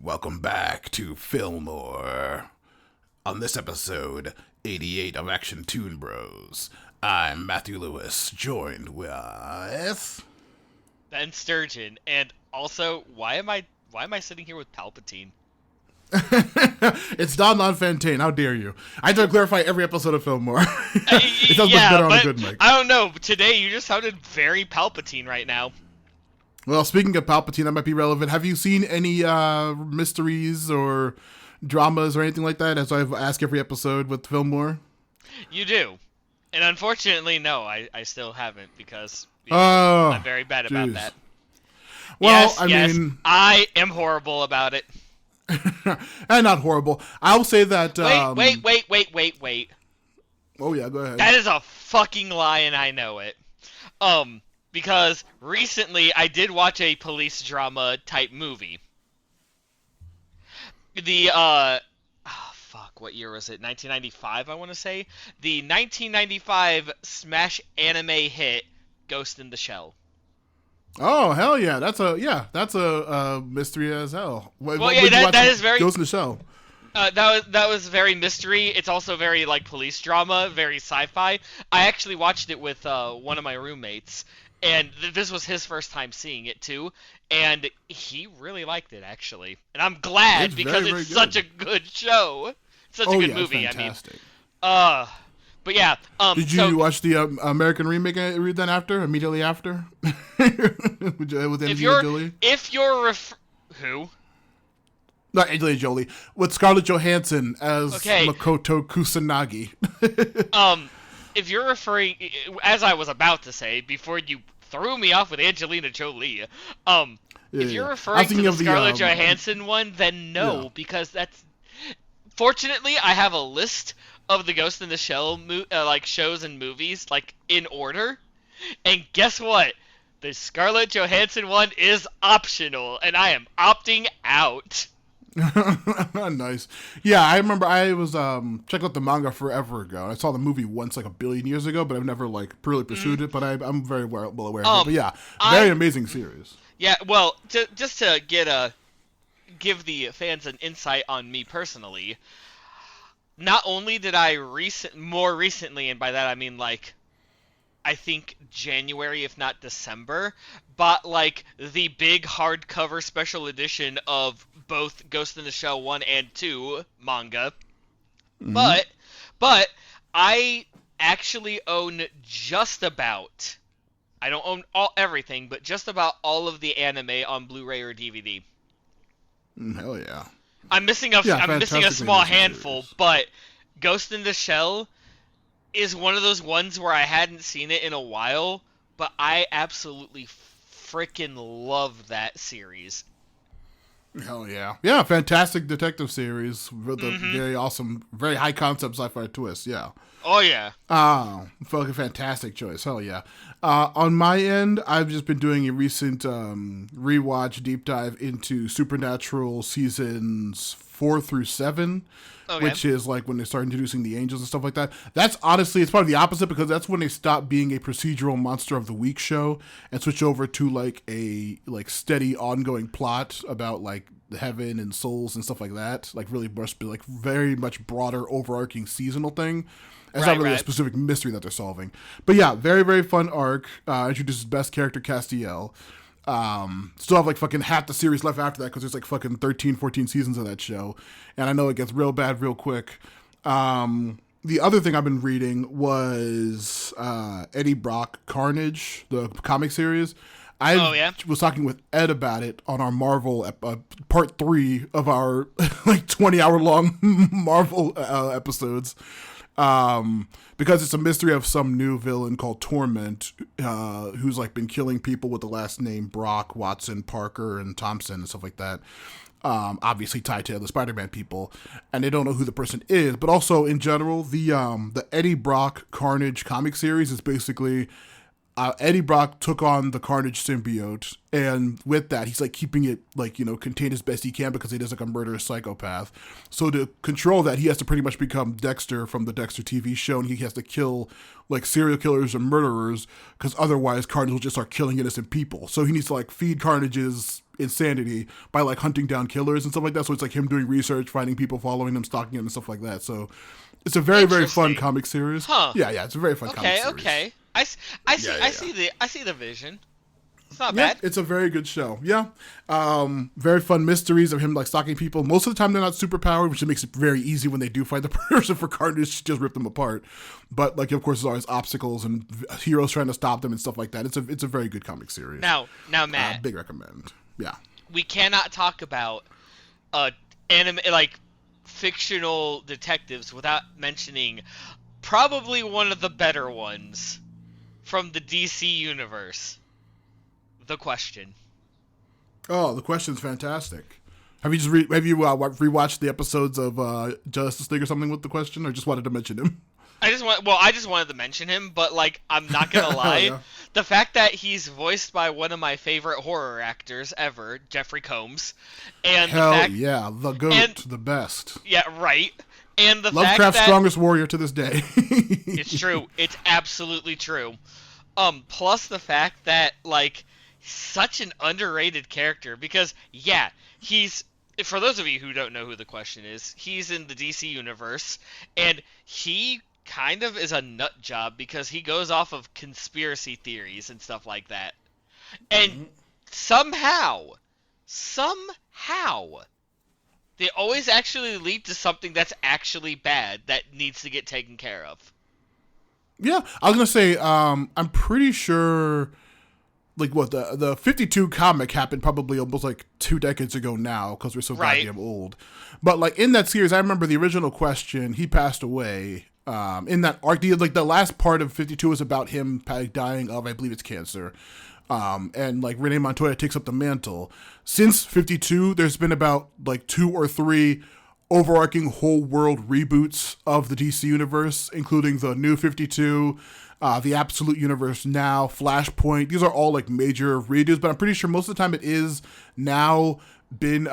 Welcome back to Fillmore. On this episode, 88 of Action Toon Bros, I'm Matthew Lewis, joined with... Ben Sturgeon, and also, why am I sitting here with Palpatine? It's Don Fontaine, how dare you. I have to clarify every episode of Fillmore. It sounds yeah, much better on but a good mic. I don't know, today you just sounded very Palpatine right now. Well, speaking of Palpatine, that might be relevant. Have you seen any mysteries or dramas or anything like that, as I've asked every episode with Fillmore? You do. And unfortunately, no, I still haven't, because I'm very bad about that. Well, yes, I mean... I am horrible about it. And not horrible. I'll say that... Wait. Oh, yeah, go ahead. That is a fucking lie, and I know it. Because recently I did watch a police drama type movie. What year was it? 1995, I want to say. The 1995 smash anime hit, Ghost in the Shell. Oh, hell yeah. That's a mystery as hell. That is very... Ghost in the Shell. That was very mystery. It's also very, police drama, very sci-fi. I actually watched it with one of my roommates, and this was his first time seeing it, too, and he really liked it, actually. And I'm glad, because it's such a good show. Such a good movie, fantastic. I mean. But yeah. Did you watch the American remake immediately after? With Angelina Jolie? Who? Not Angelina Jolie. With Scarlett Johansson as Makoto Kusanagi. If you're referring, as I was about to say, before you threw me off with Angelina Jolie, if you're referring to the Scarlett Johansson one, then no, because that's... Fortunately, I have a list of the Ghost in the Shell shows and movies, in order, and guess what? The Scarlett Johansson one is optional, and I am opting out. Nice. Yeah, I remember I was checking out the manga forever ago. I saw the movie once, a billion years ago, but I've never really pursued it. But I'm very well aware of it. But yeah, very amazing series. Yeah, well, just to give the fans an insight on me personally. Not only did I more recently, and by that I mean I think January, if not December, bought the big hardcover special edition of both Ghost in the Shell 1 and 2 manga. Mm-hmm. But I actually own just about, I don't own everything, but just about all of the anime on Blu-ray or DVD. Hell yeah. I'm missing a small handful, but Ghost in the Shell is one of those ones where I hadn't seen it in a while, but I absolutely freaking love that series. Hell yeah. Yeah, fantastic detective series with a very awesome, very high concept sci-fi twist, yeah. Oh, yeah. Fucking fantastic choice. Hell yeah. On my end, I've just been doing a recent rewatch deep dive into Supernatural seasons 4 through 7, which is when they start introducing the angels and stuff like that. That's honestly, it's probably the opposite, because that's when they stop being a procedural monster of the week show and switch over to a steady ongoing plot about heaven and souls and stuff like that. Really very much broader overarching seasonal thing. It's not really a specific mystery that they're solving. But yeah, very, very fun arc. Introduces best character Castiel. Still have fucking half the series left after that, because there's fucking 13, 14 seasons of that show. And I know it gets real bad real quick. The other thing I've been reading was Eddie Brock Carnage, the comic series. I was talking with Ed about it on our Marvel part 3 of our 20-hour long Marvel episodes. Because it's a mystery of some new villain called Torment, who's been killing people with the last name Brock, Watson, Parker, and Thompson and stuff like that. Obviously tied to the Spider-Man people, and they don't know who the person is. But also in general, the Eddie Brock Carnage comic series is basically Eddie Brock took on the Carnage symbiote, and with that, he's keeping it contained as best he can, because he is a murderous psychopath. So to control that, he has to pretty much become Dexter from the Dexter TV show, and he has to kill serial killers and murderers, because otherwise Carnage will just start killing innocent people. So he needs to feed Carnage's insanity by like hunting down killers and stuff like that. So it's like him doing research, finding people, following them, stalking them, and stuff like that. So it's a very, very fun comic series. Huh. Yeah, it's a very fun comic series. Okay. I see the vision. It's not bad. It's a very good show. Yeah. Very fun mysteries of him like stalking people. Most of the time they're not super powered, which makes it very easy when they do find the person for Carnage to just rip them apart. But like of course there's always obstacles and heroes trying to stop them and stuff like that. It's a very good comic series. Now Matt. Big recommend. Yeah. We cannot talk about anime like fictional detectives without mentioning probably one of the better ones from the DC universe. The Question. Oh, The Question's fantastic. Have you rewatched the episodes of Justice League or something with The Question, or just wanted to mention him? I just wanted to mention him, but like I'm not gonna lie, yeah. The fact that he's voiced by one of my favorite horror actors ever, Jeffrey Combs, and the GOAT, the best. Yeah, right. And the Lovecraft's fact that strongest warrior to this day. it's true. It's absolutely true. Plus the fact that like such an underrated character because he's for those of you who don't know who The Question is, he's in the DC universe and he kind of is a nut job because he goes off of conspiracy theories and stuff like that. And somehow they always actually lead to something that's actually bad that needs to get taken care of. Yeah, I was gonna say, I'm pretty sure, like, what the 52 comic happened probably almost like 2 decades ago now because we're so goddamn old. But like in that series, I remember the original Question. He passed away. In that arc, the last part of 52 was about him dying of, I believe it's cancer. And like Renee Montoya takes up the mantle. Since 52, there's been about like 2 or 3 overarching whole world reboots of the DC universe, including the New 52, the Absolute Universe Now, Flashpoint. These are all like major redos, but I'm pretty sure most of the time it is now been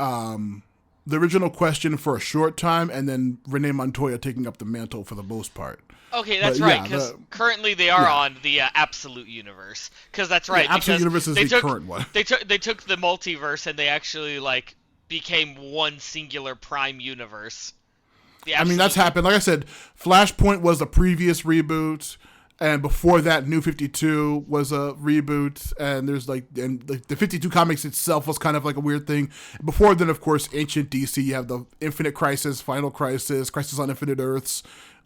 the original Question for a short time, and then Renee Montoya taking up the mantle for the most part. Okay, that's right, because currently they are on the Absolute Universe. Because that's right. Yeah, Absolute Universe is the current one. They took the multiverse and they actually like became one singular prime universe. I mean, that's happened. Like I said, Flashpoint was the previous reboot, and before that, New 52 was a reboot, and there's the 52 comics itself was kind of like a weird thing. Before then, of course, Ancient DC, you have the Infinite Crisis, Final Crisis, Crisis on Infinite Earths,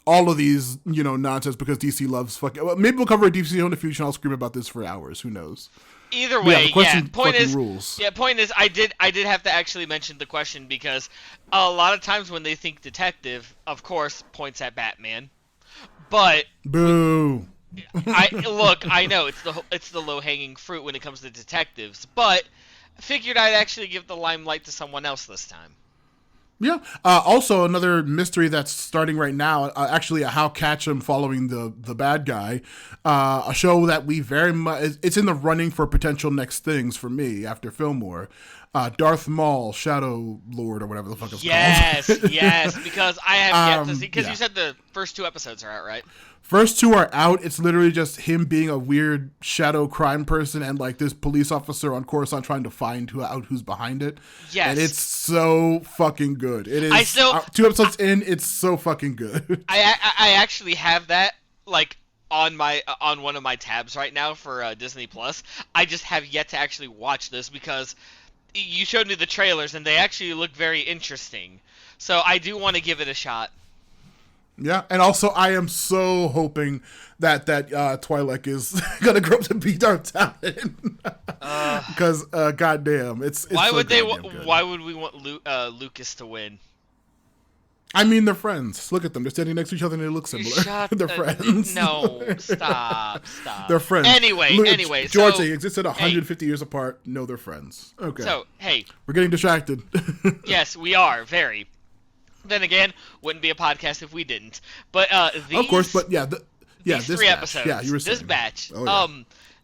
all of these, nonsense because DC loves fucking. Well, maybe we'll cover a DC in the future and I'll scream about this for hours. Who knows? Either way, Point is, rules. Point is, I did have to actually mention The Question because a lot of times when they think detective, of course, points at Batman, but boo. I know it's the low hanging fruit when it comes to detectives, but I figured I'd actually give the limelight to someone else this time. Yeah. Also, another mystery that's starting right now, actually a How Catch 'Em following the bad guy, a show that we very much, it's in the running for potential next things for me after Fillmore. Darth Maul, Shadow Lord, or whatever the fuck it's called. Yes, because I have yet to see, because you said the first 2 episodes are out, right? First 2 are out. It's literally just him being a weird shadow crime person and like this police officer on Coruscant trying to find who's behind it. Yes. And it's so fucking good. It is 2 episodes in, it's so fucking good. I actually have that like on one of my tabs right now for Disney Plus. I just have yet to actually watch this because you showed me the trailers and they actually look very interesting. So I do want to give it a shot. Yeah, and also I am so hoping that Twi'lek is gonna grow up to be Darth Talon, because goddamn, it's why so would good. Why would we want Lucas to win? I mean, they're friends. Look at them; they're standing next to each other and they look similar. They're friends. No, stop. They're friends. Anyway, George, they existed 150 years apart. No, they're friends. Okay. So hey, we're getting distracted. Yes, we are very. Then again, wouldn't be a podcast if we didn't. But these, of course, but these 3 episodes. Yeah, you were saying. This batch. Oh, yeah.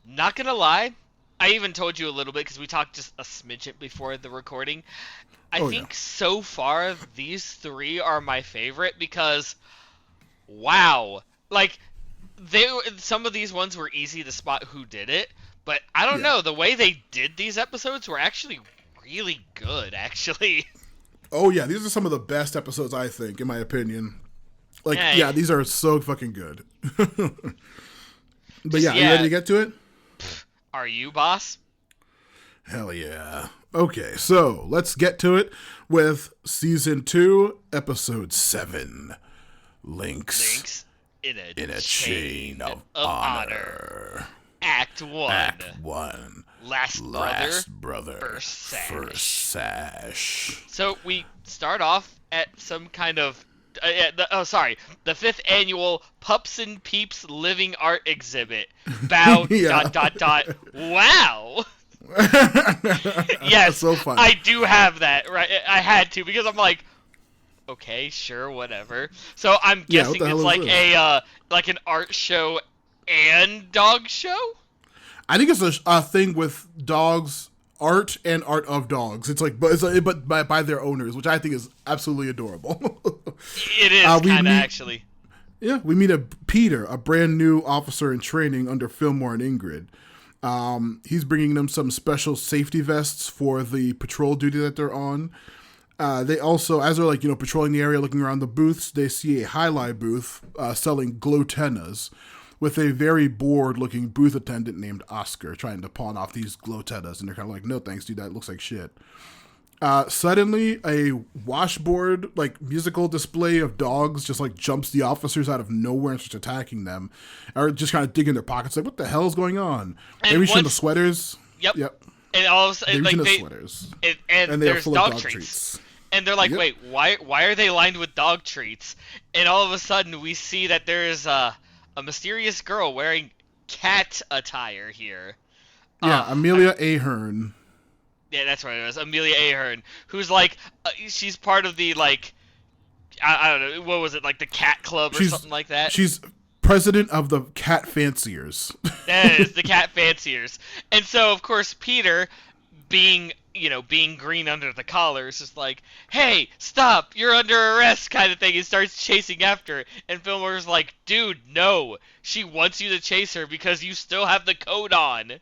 Not gonna lie, I even told you a little bit because we talked just a smidget before the recording. I think so far these 3 are my favorite because, wow, like some of these ones were easy to spot who did it, but I don't know, the way they did these episodes were actually really good, actually. Oh yeah, these are some of the best episodes, I think, in my opinion. Like, Hey. yeah, these are so fucking good. But Just, yeah, are you ready to get to it? Are you, boss? Hell yeah. Okay, so let's get to it with Season 2, Episode 7. Links in a chain of honor. Act 1. Act 1. Last brother. First sash. So we start off at some kind of... the 5th annual Pups and Peeps Living Art Exhibit. Bow, ... Wow! Yes, so fun. I do have that, right? I had to, because I'm like, okay, sure, whatever. So I'm guessing it's like like an art show and dog show? I think it's a thing with dogs, art and art of dogs. It's like, but by their owners, which I think is absolutely adorable. It is kind of actually. Yeah, we meet Peter, a brand new officer in training under Fillmore and Ingrid. He's bringing them some special safety vests for the patrol duty that they're on. They also, as they're like, patrolling the area, looking around the booths, they see a highlight booth selling glow-tennas with a very bored-looking booth attendant named Oscar trying to pawn off these glow-tennas. And they're kind of like, no thanks, dude, that looks like shit. Suddenly, a washboard, like, musical display of dogs just, like, jumps the officers out of nowhere and starts attacking them. Or just kind of digging their pockets, like, what the hell is going on? They reach into the sweaters. Yep. And all of a sudden, they reach into sweaters. And they're there's full dog of treats. And they're like, wait, why are they lined with dog treats? And all of a sudden, we see that there is a mysterious girl wearing cat attire here. Yeah, Amelia Ahern. Yeah, that's what it was. Amelia Ahern, who's like, she's part of the, like, I don't know, what was it, like the cat club or something like that? She's president of the cat fanciers. That is, the cat fanciers. And so, of course, Peter, being green under the collar, is just like, hey, stop, you're under arrest, kind of thing. He starts chasing after her. And Fillmore's like, dude, no, she wants you to chase her because you still have the coat on.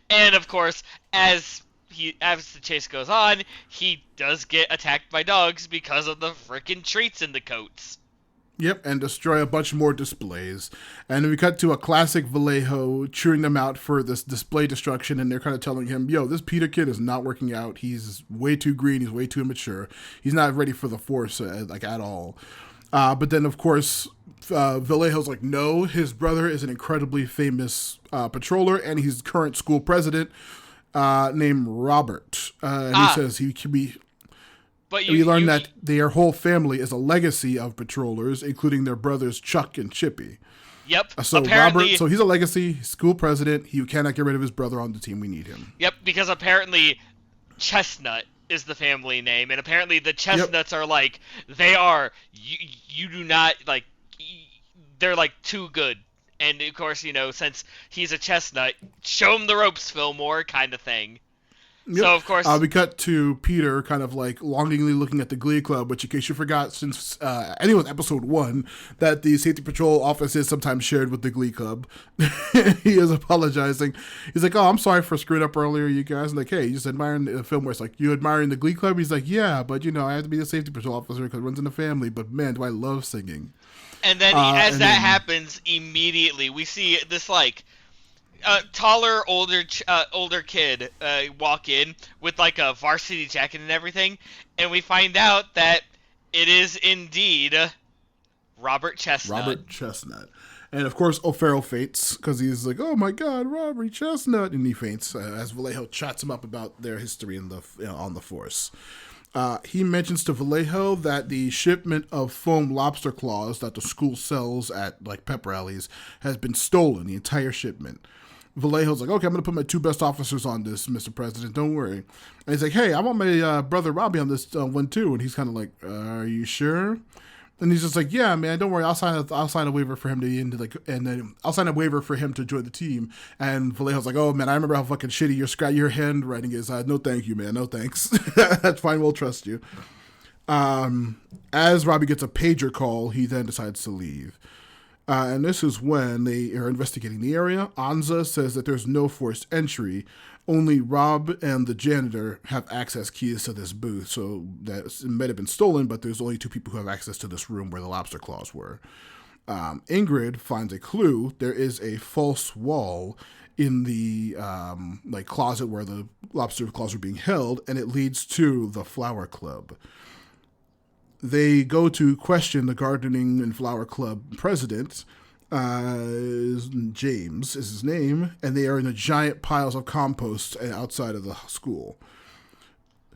And, of course, as the chase goes on, he does get attacked by dogs because of the frickin' treats in the coats. Yep, and destroy a bunch more displays. And we cut to a classic Vallejo chewing them out for this display destruction, and they're kind of telling him, yo, this Peter kid is not working out. He's way too green. He's way too immature. He's not ready for the force, at all. But then, of course, Vallejo's like, no, his brother is an incredibly famous patroller, and he's current school president, named Robert. And he says he can be... But we learn that their whole family is a legacy of patrollers, including their brothers Chuck and Chippy. Yep. So Robert, so he's a legacy school president. He cannot get rid of his brother on the team. We need him. Yep, because apparently Chestnut is the family name, and apparently the Chestnuts are like, they are, you do not, like, they're like too good. And of course, since he's a Chestnut, show him the ropes, Fillmore, kind of thing. Yep. So, of course... we cut to Peter kind of like longingly looking at the Glee Club, which in case you forgot, since anyone's episode 1, that the Safety Patrol office is sometimes shared with the Glee Club. He is apologizing. He's like, oh, I'm sorry for screwing up earlier, you guys. And like, hey, you just admiring the film where it's like, you admiring the Glee Club? He's like, yeah, but I have to be the Safety Patrol officer because it runs in the family. But man, do I love singing. And then as that happens, immediately we see this like... taller, older kid walk in with like a varsity jacket and everything, and we find out that it is indeed Robert Chestnut. Robert Chestnut. And of course, O'Farrell faints because he's like, oh my God, Robert Chestnut. And he faints as Vallejo chats him up about their history on the force. He mentions to Vallejo that the shipment of foam lobster claws that the school sells at like pep rallies has been stolen, the entire shipment. Vallejo's like, okay, I'm going to put my 2 best officers on this, Mr. President, don't worry. And he's like, hey, I want my brother Robbie on this one too. And he's kind of like, are you sure? And he's just like, yeah, man, don't worry, I'll sign a waiver for him I'll sign a waiver for him to join the team. And Vallejo's like, oh man, I remember how fucking shitty your handwriting is. No thank you, man, no thanks. That's fine, we'll trust you. As Robbie gets a pager call, he then decides to leave. And this is when they are investigating the area. Anza says that there's no forced entry, Only Rob and the janitor have access keys to this booth, so that it might have been stolen, but there's only 2 people who have access to this room where the lobster claws were. Ingrid finds a clue. There is a false wall in the closet where the lobster claws are being held, and it leads to the flower club. They go to question the gardening and flower club president. James is his name, and they are in the giant piles of compost outside of the school.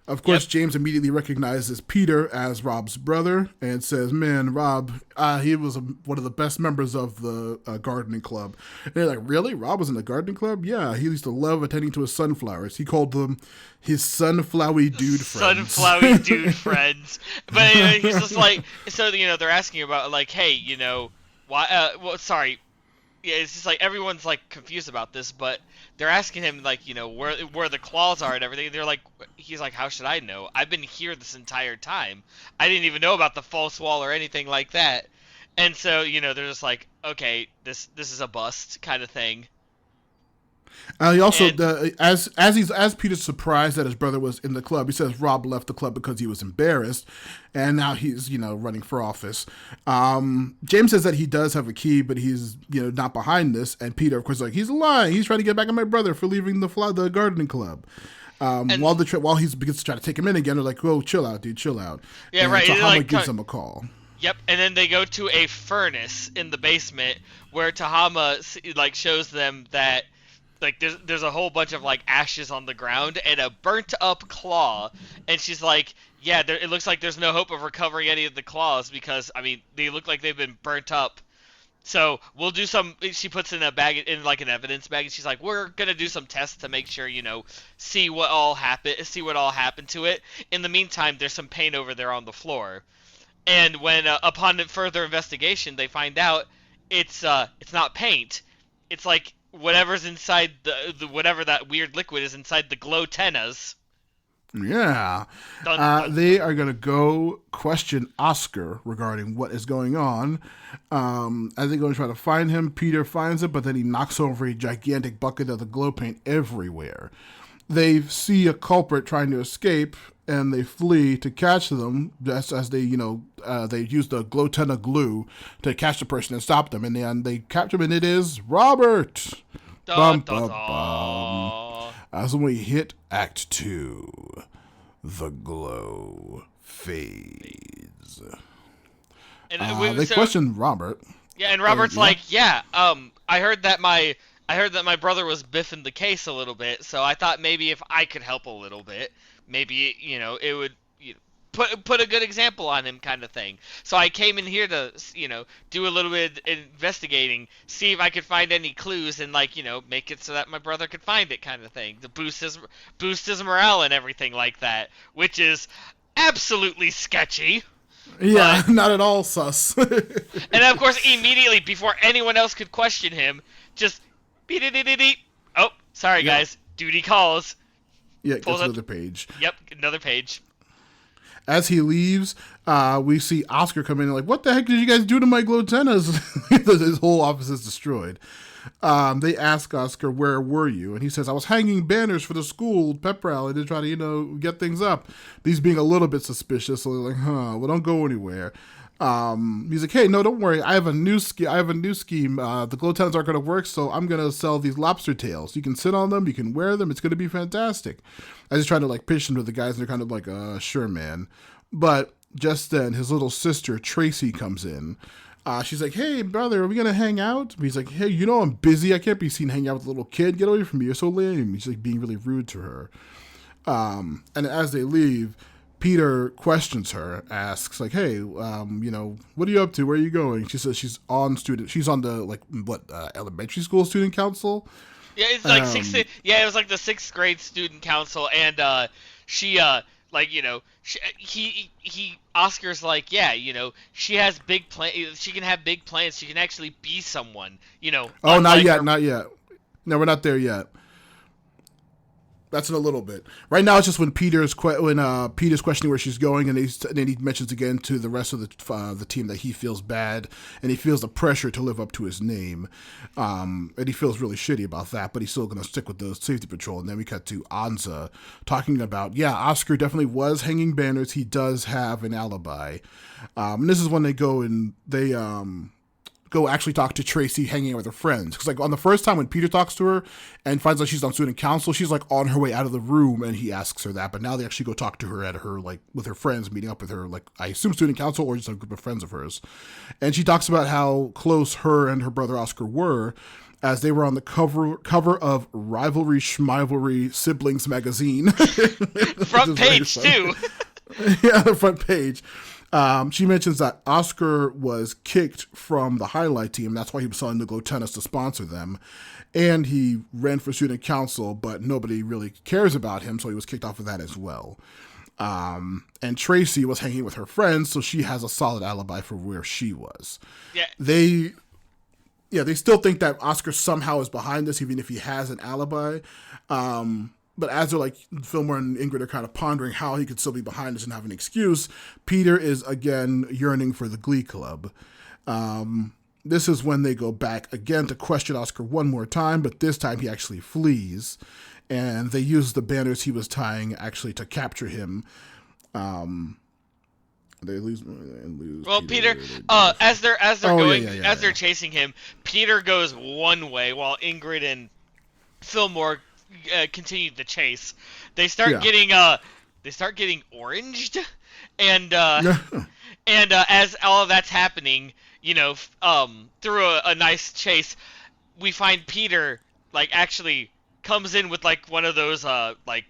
Of course, yep. James immediately recognizes Peter as Rob's brother and says, man, Rob, he was one of the best members of the gardening club. And they're like, really? Rob was in the gardening club? Yeah, he used to love attending to his sunflowers. He called them his sunflowy dude friends. Sunflowy dude friends. But he's just like, so, they're asking about, like, hey, why, sorry. Yeah, it's just like everyone's like confused about this, but they're asking him like, where the claws are and everything. They're like, he's like, how should I know? I've been here this entire time. I didn't even know about the false wall or anything like that. And so, they're just like, okay, this is a bust kind of thing. He also, as Peter's surprised that his brother was in the club, he says Rob left the club because he was embarrassed, and now he's running for office. James says that he does have a key, but he's not behind this. And Peter, of course, is like, he's lying. He's trying to get back at my brother for leaving the gardening club. While he begins to try to take him in again, they're like, "Whoa, chill out, dude, chill out." Yeah, and right. Tahama gives him a call. Yep, and then they go to a furnace in the basement where Tahama like shows them that. Like, there's a whole bunch of, like, ashes on the ground and a burnt-up claw. And she's like, yeah, it looks like there's no hope of recovering any of the claws because, I mean, they look like they've been burnt up. So we'll do some – she puts in a bag – in, like, an evidence bag. And she's like, we're going to do some tests to make sure, see what all happened to it. In the meantime, there's some paint over there on the floor. And when upon further investigation, they find out it's not paint. It's, like – whatever's inside the whatever that weird liquid is inside the glow tennas. Yeah. They are going to go question Oscar regarding what is going on. As they go and try to find him, Peter finds it, but then he knocks over a gigantic bucket of the glow paint everywhere. They see a culprit trying to escape, and they flee to catch them. Just as they, they use the glow tenna glue to catch the person and stop them. And then they capture him, and it is Robert. Bum, bum, bum. As when we hit Act 2, the glow fades. And they question Robert. Yeah, and Robert's like, I heard that my brother was biffing the case a little bit, so I thought maybe if I could help a little bit, maybe, it would put a good example on him kind of thing. So I came in here to, do a little bit of investigating, see if I could find any clues and, like, make it so that my brother could find it kind of thing, to boost his morale and everything like that, which is absolutely sketchy. Yeah, not at all sus. And of course, immediately, before anyone else could question him, just beep. Oh, sorry guys, duty calls. Yeah, it goes another page. Yep, another page. As he leaves, we see Oscar come in and like, what the heck did you guys do to my glow tennas? His whole office is destroyed. They ask Oscar, where were you? And he says, I was hanging banners for the school pep rally to try to, get things up. These being a little bit suspicious, so they're like, well, don't go anywhere. He's like, hey, no, don't worry. I have a new scheme. The glow tennas aren't going to work, so I'm going to sell these lobster tails. You can sit on them. You can wear them. It's going to be fantastic. I was trying to like pitch them to the guys, and they're kind of like, sure, man. But just then, his little sister, Tracy, comes in. She's like, hey, brother, are we going to hang out? He's like, hey, I'm busy. I can't be seen hanging out with a little kid. Get away from me. You're so lame. He's like being really rude to her. And as they leave, Peter questions her, asks like, hey, what are you up to? Where are you going? She says she's on the elementary school student council. Yeah, it's like it was like the 6th grade student council, and she Oscar's like, she has big plans. She can have big plans. She can actually be someone, Oh, not yet. No, we're not there yet. That's in a little bit. Right now, it's just when Peter's questioning where she's going, and then he mentions again to the rest of the team that he feels bad, and he feels the pressure to live up to his name, and he feels really shitty about that. But he's still going to stick with the safety patrol. And then we cut to Anza talking about, Oscar definitely was hanging banners. He does have an alibi. And this is when they go and they go actually talk to Tracy hanging out with her friends. Because like on the first time when Peter talks to her and finds out she's on student council, she's like on her way out of the room and he asks her that. But now they actually go talk to her at her, like with her friends, meeting up with her, like I assume student council or just a group of friends of hers. And she talks about how close her and her brother Oscar were as they were on the cover of Rivalry Schmivalry Siblings magazine. Front page too. Yeah, the front page. She mentions that Oscar was kicked from the highlight team. That's why he was selling the Go Tennis to sponsor them. And he ran for student council, but nobody really cares about him, so he was kicked off of that as well. And Tracy was hanging with her friends, so she has a solid alibi for where she was. Yeah. They still think that Oscar somehow is behind this, even if he has an alibi. But as they're like, Fillmore and Ingrid are kind of pondering how he could still be behind this and have an excuse, Peter is again yearning for the Glee Club. This is when they go back again to question Oscar one more time, but this time he actually flees. And they use the banners he was tying actually to capture him. They lose. Well, Peter, as they're they're chasing him, Peter goes one way while Ingrid and Fillmore continued the chase. They start getting oranged, and as all of that's happening, through a nice chase, we find Peter like actually comes in with like one of those like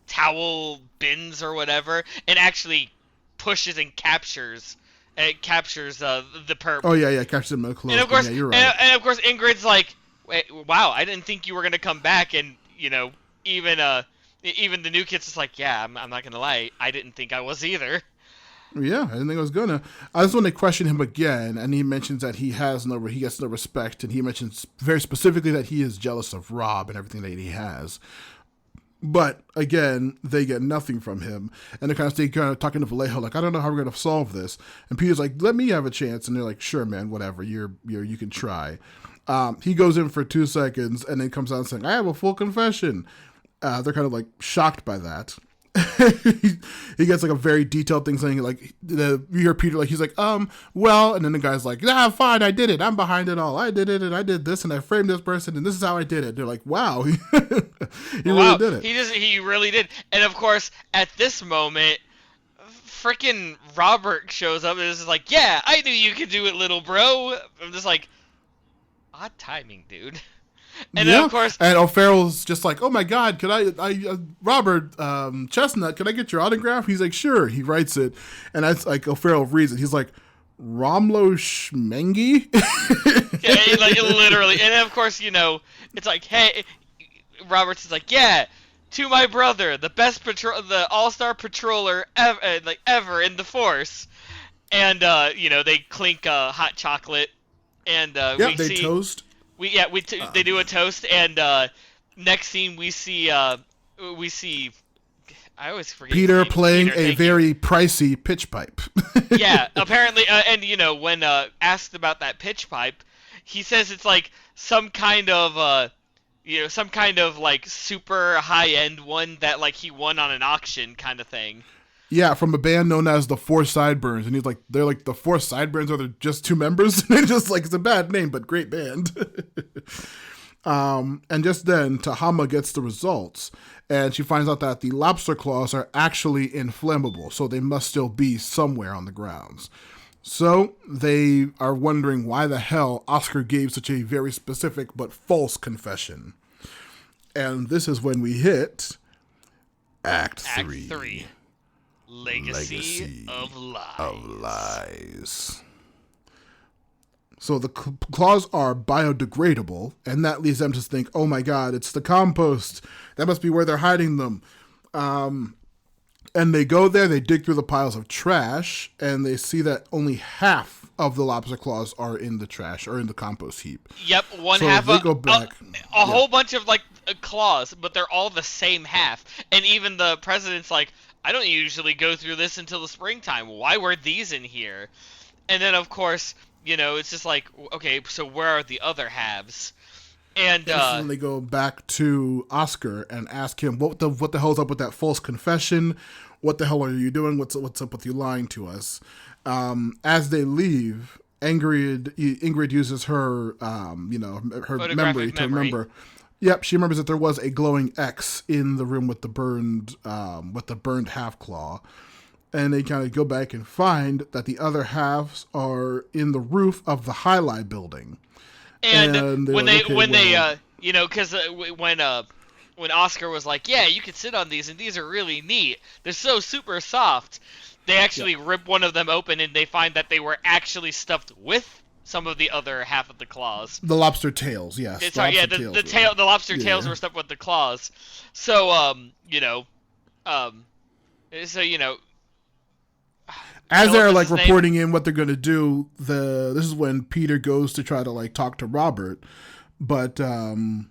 towel bins or whatever, and actually pushes and captures the perp. Oh yeah, captures him in the clothes. And of course, you're right. And of course, Ingrid's like, "Wait, wow, I didn't think you were gonna come back." And even the new kid's just like, "Yeah, I'm not gonna lie, I didn't think I was either." Yeah, I didn't think I was gonna. That's when they question him again, and he mentions that he gets no respect, and he mentions very specifically that he is jealous of Rob and everything that he has. But again, they get nothing from him, and they kind of talking to Vallejo like, I don't know how we're gonna solve this. And Peter's like, let me have a chance, and they're like, sure, man, whatever, you can try. He goes in for 2 seconds, and then comes out saying, I have a full confession. They're kind of like shocked by that. He gets like a very detailed thing saying like you hear Peter like he's like well, and then the guy's like, fine, I did it, I'm behind it all, I did it, and I did this, and I framed this person, and this is how I did it. They're like, wow. He really did it. He really did. And of course at this moment freaking Robert shows up and is like, yeah, I knew you could do it, little bro. I'm just like, odd timing, dude. And then of course, and O'Farrell's just like, oh my god, could I Robert Chestnut, can I get your autograph? He's like, sure. He writes it, and that's like O'Farrell reads it. He's like, Romlo Schmengi. Yeah, like literally. And then of course, it's like, hey, Roberts is like, yeah, to my brother, the best the all-star patroller ever in the force. And they clink hot chocolate, and they toast. They do a toast, and next scene we see I always forget Peter playing a very pricey pitch pipe. Yeah, apparently, and when asked about that pitch pipe, he says it's like some kind of like super high end one that like he won on an auction kind of thing. Yeah, from a band known as the Four Sideburns, and he's like, they're like the Four Sideburns, are they just 2 members? And they're just like, it's a bad name, but great band. And just then, Tahama gets the results, and she finds out that the lobster claws are actually inflammable, so they must still be somewhere on the grounds. So they are wondering why the hell Oscar gave such a very specific but false confession. And this is when we hit Act 3. Legacy of Lies. So the claws are biodegradable, and that leads them to think, oh my god, it's the compost. That must be where they're hiding them. And they go there, they dig through the piles of trash, and they see that only half of the lobster claws are in the trash or in the compost heap. Yep, one so half they go back. A whole bunch of like claws, but they're all the same half. And even the president's like, I don't usually go through this until the springtime. Why were these in here? And then of course, it's just like, okay, so where are the other halves? And this is when they go back to Oscar and ask him what the hell's up with that false confession? What the hell are you doing? What's up with you lying to us? As they leave, Ingrid uses her her memory to remember. Yep, she remembers that there was a glowing X in the room with the burned half claw. And they kind of go back and find that the other halves are in the roof of the Highlight building. And when Oscar was like, yeah, you could sit on these, and these are really neat. They're so super soft. They actually rip one of them open, and they find that they were actually stuffed with some of the other half of the claws. The lobster tails, yes. The lobster tails were stuffed with the claws. So, as they're like reporting in what they're going to do, this is when Peter goes to try to like talk to Robert, but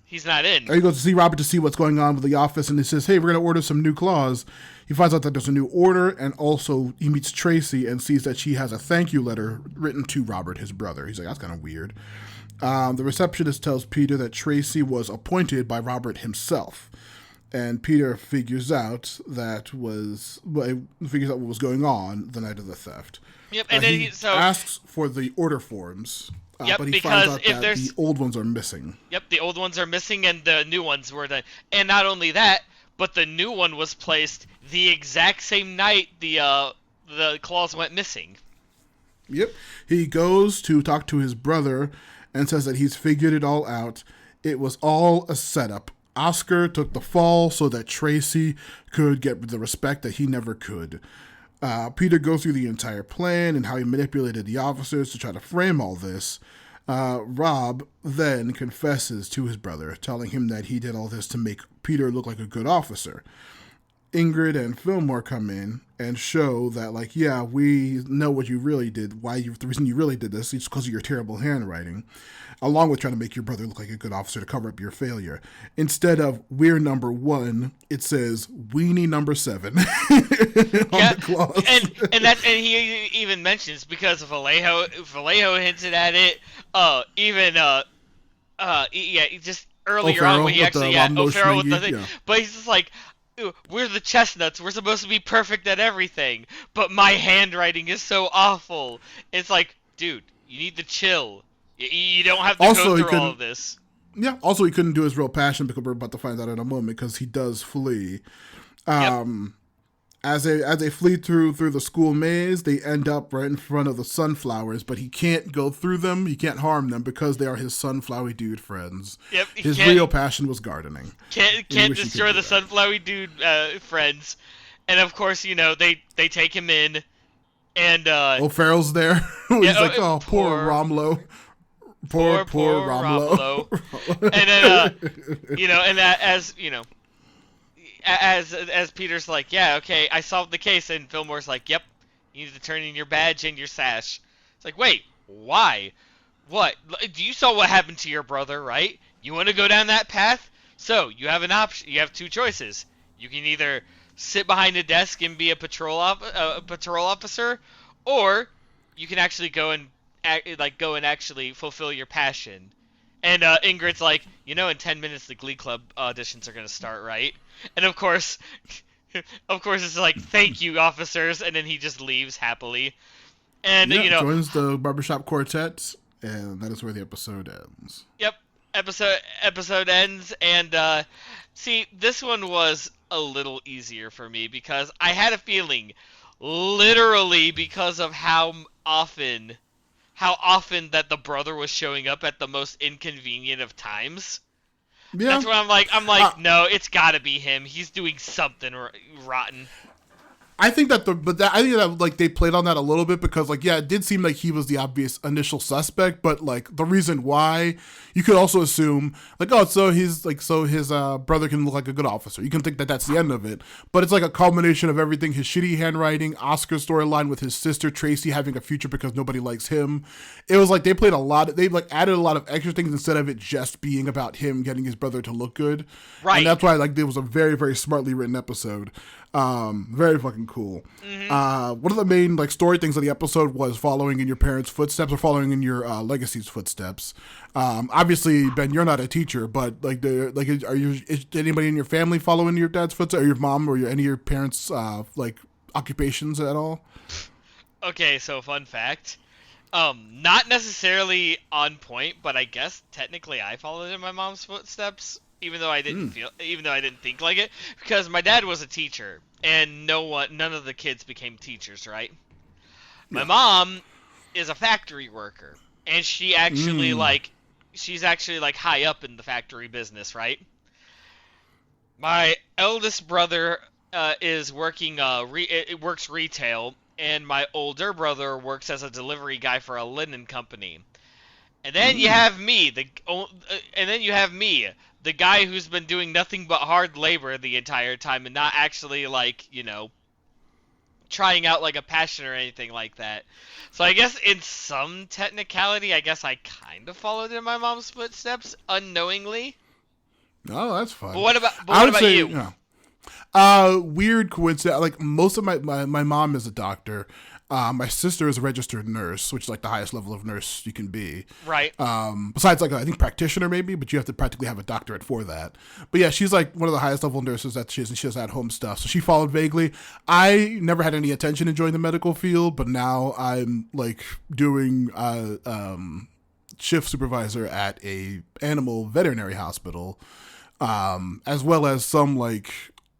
he's not in. He goes to see Robert to see what's going on with the office, and he says, "Hey, we're going to order some new claws." He finds out that there's a new order, and also he meets Tracy and sees that she has a thank you letter written to Robert, his brother. He's like, "That's kind of weird." The receptionist tells Peter that Tracy was appointed by Robert himself. And Peter figures out what was going on the night of the theft. Yep, and then he asks for the order forms, but he finds out that the old ones are missing. Yep, the old ones are missing, and the new ones were done. And not only that, but the new one was placed the exact same night the claws went missing. Yep, he goes to talk to his brother and says that he's figured it all out. It was all a setup. Oscar took the fall so that Tracy could get the respect that he never could. Peter goes through the entire plan and how he manipulated the officers to try to frame all this. Rob then confesses to his brother, telling him that he did all this to make Peter look like a good officer. Ingrid and Fillmore come in and show that, like, yeah, we know what you really did. The reason you really did this is because of your terrible handwriting, along with trying to make your brother look like a good officer to cover up your failure. Instead of "we're number 1," it says "weenie number 7." on the claws. and he even mentions, because Vallejo hinted at it. Just earlier on when he actually O'Farrell with the thing, but he's just like, we're the chestnuts. We're supposed to be perfect at everything, but my handwriting is so awful. It's like, dude, you need to chill. You don't have to go through all of this. Yeah. Also, he couldn't do his real passion, because we're about to find out in a moment, because he does flee. As they flee through the school maze, they end up right in front of the sunflowers, but he can't go through them. He can't harm them because they are his sunflowy dude friends. Yep, his real passion was gardening. Can't destroy the sunflowy dude friends. And of course, they take him in, and O'Farrell's there. He's like, "Oh, poor Romlo. Poor Romlo." And then and that, as Peter's like, yeah, okay, I solved the case, and Fillmore's like, yep, you need to turn in your badge and your sash. It's like, wait, why? What? You saw what happened to your brother, right? You want to go down that path? So, you have an option. You have two choices. You can either sit behind a desk and be a patrol officer, or you can actually go and actually fulfill your passion. And Ingrid's like, in 10 minutes the Glee Club auditions are going to start, right? And of course it's like, thank you, officers, and then he just leaves happily. And, joins the barbershop quartet, and that is where the episode ends. Yep, episode ends, and, see, this one was a little easier for me, because I had a feeling, literally because of how often that the brother was showing up at the most inconvenient of times. Yeah. That's why I'm like, no, it's gotta be him. He's doing something rotten. I think that I think that like they played on that a little bit because like yeah, it did seem like he was the obvious initial suspect, but like the reason why you could also assume like oh so he's like so his brother can look like a good officer. You can think that that's the end of it, but it's like a culmination of everything: his shitty handwriting, Oscar's storyline with his sister Tracy having a future because nobody likes him. It was like they played a lot. They like added a lot of extra things instead of it just being about him getting his brother to look good. Right. And that's why like it was a very very smartly written episode. Very fucking cool. Mm-hmm. One of the main like story things of the episode was following in your parents' footsteps or following in your legacy's footsteps. Obviously, Ben, you're not a teacher, but like is anybody in your family following your dad's footsteps, or your mom, or any of your parents' like occupations at all? Okay, so fun fact. Not necessarily on point, but I guess technically I followed in my mom's footsteps, even though I didn't even though I didn't think like it, because my dad was a teacher, and none of the kids became teachers, right? Yeah. My mom is a factory worker, and she actually she's actually like high up in the factory business, right? My eldest brother is working works retail, and my older brother works as a delivery guy for a linen company. And then you have me, the guy who's been doing nothing but hard labor the entire time and not actually like, trying out like a passion or anything like that. So I guess in some technicality, I guess I kind of followed in my mom's footsteps unknowingly. Oh, that's fun. But what about you? Weird coincidence. Like most of my mom is a doctor. My sister is a registered nurse, which is like the highest level of nurse you can be. Right. Besides like I think practitioner maybe, but you have to practically have a doctorate for that. But yeah, she's like one of the highest level nurses that she is, and she does at-home stuff. So she followed vaguely. I never had any intention to join the medical field, but now I'm like doing shift supervisor at a animal veterinary hospital, as well as some like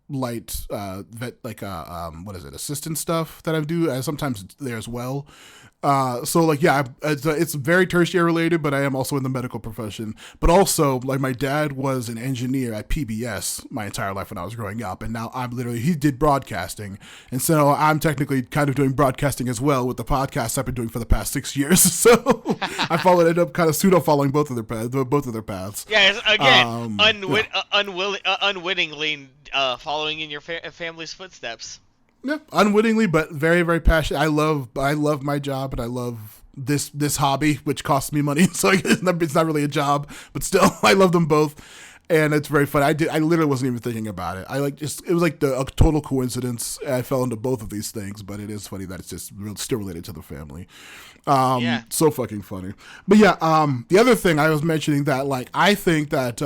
light vet what is it, assistant stuff that I do sometimes there as well. So like yeah, it's very tertiary related, but I am also in the medical profession. But also like my dad was an engineer at PBS my entire life when I was growing up, and now he did broadcasting, and so I'm technically kind of doing broadcasting as well with the podcast I've been doing for the past 6 years. So I ended up kind of pseudo following both of their paths. Yeah, again, unwittingly following in your family's footsteps. Yeah, unwittingly, but very, very passionate. I love my job, and I love this hobby, which costs me money. So it's not really a job, but still, I love them both, and it's very fun. I literally wasn't even thinking about it. It was like a total coincidence. I fell into both of these things, but it is funny that it's just still related to the family. Yeah. So fucking funny. But yeah, the other thing I was mentioning that like I think that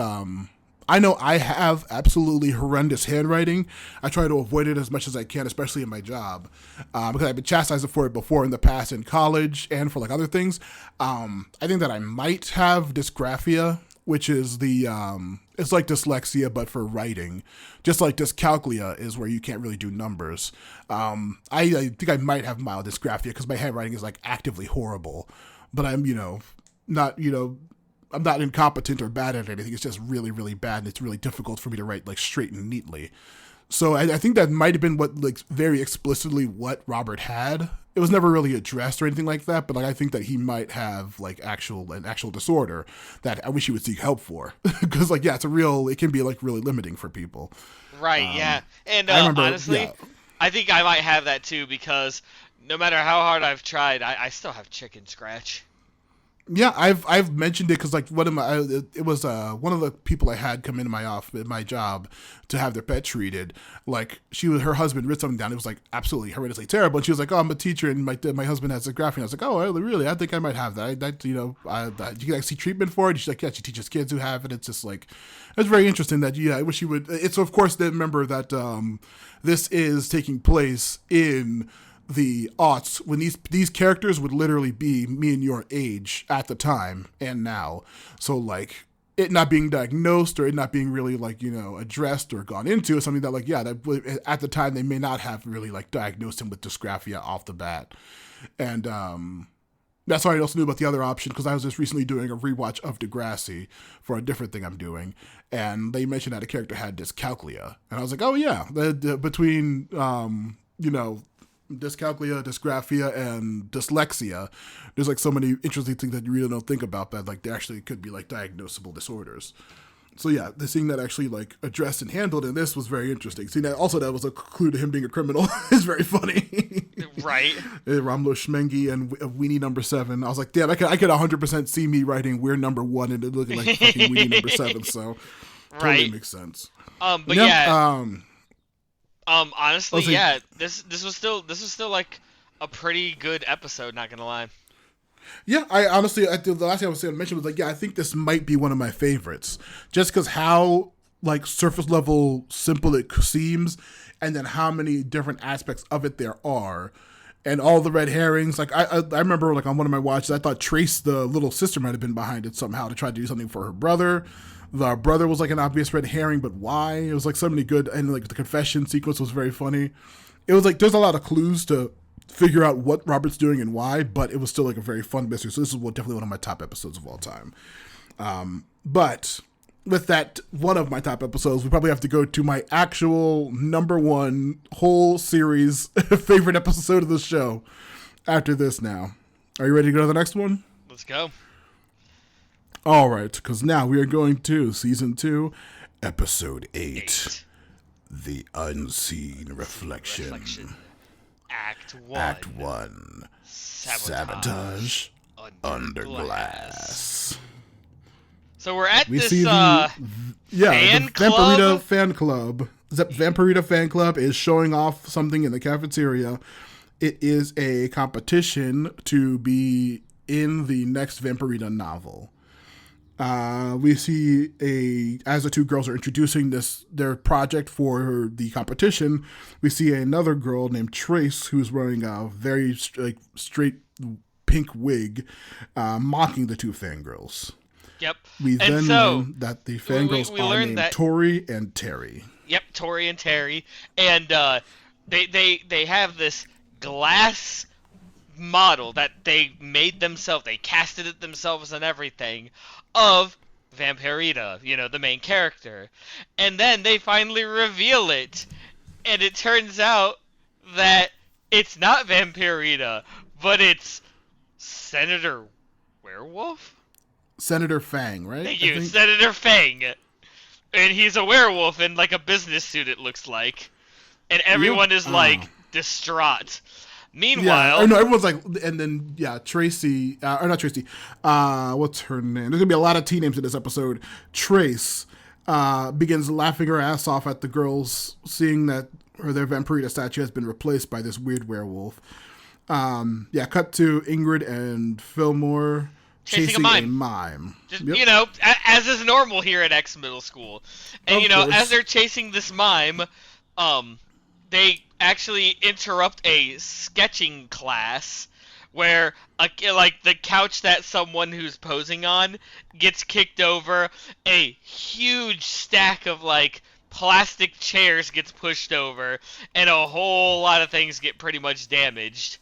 I know I have absolutely horrendous handwriting. I try to avoid it as much as I can, especially in my job, because I've been chastised for it before in the past in college and for like other things. I think that I might have dysgraphia, which is it's like dyslexia but for writing. Just like dyscalculia is where you can't really do numbers. I think I might have mild dysgraphia because my handwriting is like actively horrible, but I'm not I'm not incompetent or bad at anything. It's just really, really bad, and it's really difficult for me to write like straight and neatly. So I think that might have been what like very explicitly what Robert had. It was never really addressed or anything like that, but like I think that he might have like an actual disorder that I wish he would seek help for, because like yeah, it can be like really limiting for people. Right. Yeah. And honestly, I think I might have that too, because no matter how hard I've tried, I still have chicken scratch. Yeah, I've mentioned it because like one of the people I had come into my job to have their pet treated. Like her husband wrote something down. It was like absolutely horrendously terrible. And she was like, "Oh, I'm a teacher, and my husband has dysgraphia." And I was like, "Oh, really? I think I might have that. You can like see treatment for it." And she's like, "Yeah, she teaches kids who have it." It's just like it's very interesting that I wish you would. It's of course remember that this is taking place in the aughts when these characters would literally be me and your age at the time and now. So like it not being diagnosed or it not being really like addressed or gone into is something that like that at the time they may not have really like diagnosed him with dysgraphia off the bat. And that's why I also knew about the other option, because I was just recently doing a rewatch of Degrassi for a different thing I'm doing, and they mentioned that a character had dyscalculia, and I was like, oh yeah, between dyscalculia, dysgraphia, and dyslexia. There's like so many interesting things that you really don't think about that like they actually could be like diagnosable disorders. So yeah, the seeing that actually like addressed and handled in this was very interesting. Seeing that also that was a clue to him being a criminal is very funny. Right. Ramlo Schmengi and Weenie number 7. I was like, damn, I could 100% see me writing We're number 1 and it looking like fucking Weenie number 7. So totally makes sense. But honestly, yeah, this was still like a pretty good episode. Not gonna lie. Yeah, I honestly, the last thing I was going to mention was like, yeah, I think this might be one of my favorites, just because how like surface level simple it seems, and then how many different aspects of it there are, and all the red herrings. Like I remember like on one of my watches, I thought Trace, the little sister, might have been behind it somehow to try to do something for her brother. The brother was like an obvious red herring, but why? It was like so many good, and like the confession sequence was very funny. It was like there's a lot of clues to figure out what Robert's doing and why, but it was still like a very fun mystery. So this is definitely one of my top episodes of all time. But with that, one of my top episodes, we probably have to go to my actual number 1 whole series favorite episode of the show after this now. Are you ready to go to the next one? Let's go. All right, because now we are going to Season 2, Episode 8. The Unseen Reflection. Act 1. Sabotage under glass. So we're at this the fan Vampirita fan club. The Vampirita fan club is showing off something in the cafeteria. It is a competition to be in the next Vampirita novel. We see as the two girls are introducing their project for the competition, we see another girl named Trace who's wearing a very straight pink wig, mocking the two fangirls. Yep. We then learn that the fangirls are named Tori and Terry. Yep, Tori and Terry, and they have this glass model that they made themselves. They casted it themselves and everything of Vampirita, the main character. And then they finally reveal it, and it turns out that it's not Vampirita, but it's Senator Werewolf? Senator Fang, right? Thank you, Senator Fang. And he's a werewolf in like a business suit, it looks like. And everyone is like distraught. Meanwhile, everyone's like, and then Tracy, or not Tracy, what's her name? There's gonna be a lot of T names in this episode. Trace begins laughing her ass off at the girls, seeing that their Vampirita statue has been replaced by this weird werewolf. Cut to Ingrid and Fillmore chasing a mime. Just, as is normal here at X Middle School. And, as they're chasing this mime, they actually interrupt a sketching class where, the couch that someone who's posing on gets kicked over, a huge stack of, plastic chairs gets pushed over, and a whole lot of things get pretty much damaged.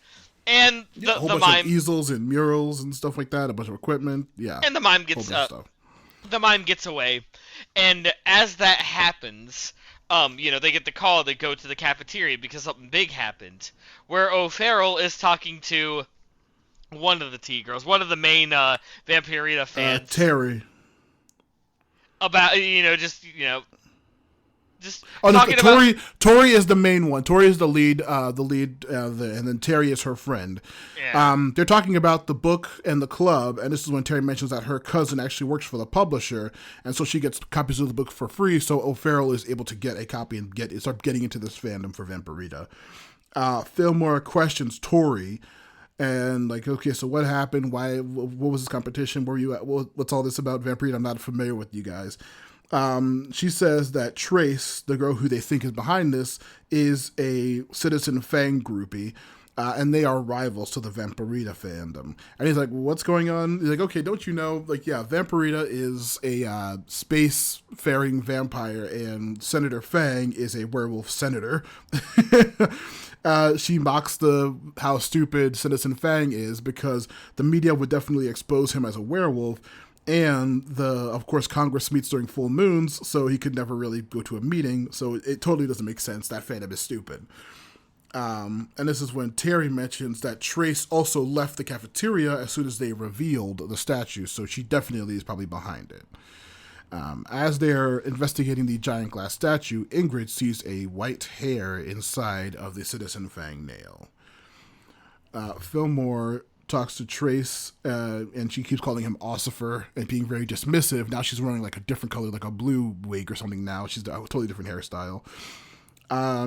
And a whole bunch of easels and murals and stuff like that, a bunch of equipment, and the mime gets away, and as that happens, they get the call to go to the cafeteria because something big happened, where O'Farrell is talking to one of the T-girls, one of the main Vampirita fans, Terry, about Tori is the main one. Tori is the lead, and then Terry is her friend. Yeah. They're talking about the book and the club, and this is when Terry mentions that her cousin actually works for the publisher, and so she gets copies of the book for free. So O'Farrell is able to get a copy and start getting into this fandom for Vampirita. Fillmore questions Tori, and okay, so what happened? Why? What was this competition? Where were you at? What's all this about Vampirita? I'm not familiar with you guys. She says that Trace, the girl who they think is behind this, is a Citizen Fang groupie, and they are rivals to the Vampirita fandom. And he's like, well, what's going on? He's like, okay, don't you know, Vampirita is a space-faring vampire, and Senator Fang is a werewolf senator. She mocks how stupid Citizen Fang is, because the media would definitely expose him as a werewolf. And of course, Congress meets during full moons, so he could never really go to a meeting. So it totally doesn't make sense. That fandom is stupid. And this is when Terry mentions that Trace also left the cafeteria as soon as they revealed the statue, so she definitely is probably behind it. As they're investigating the giant glass statue, Ingrid sees a white hair inside of the Citizen Fang nail. Fillmore talks to Trace, and she keeps calling him Ossifer and being very dismissive. Now she's wearing like a different color, like a blue wig or something now. She's a totally different hairstyle.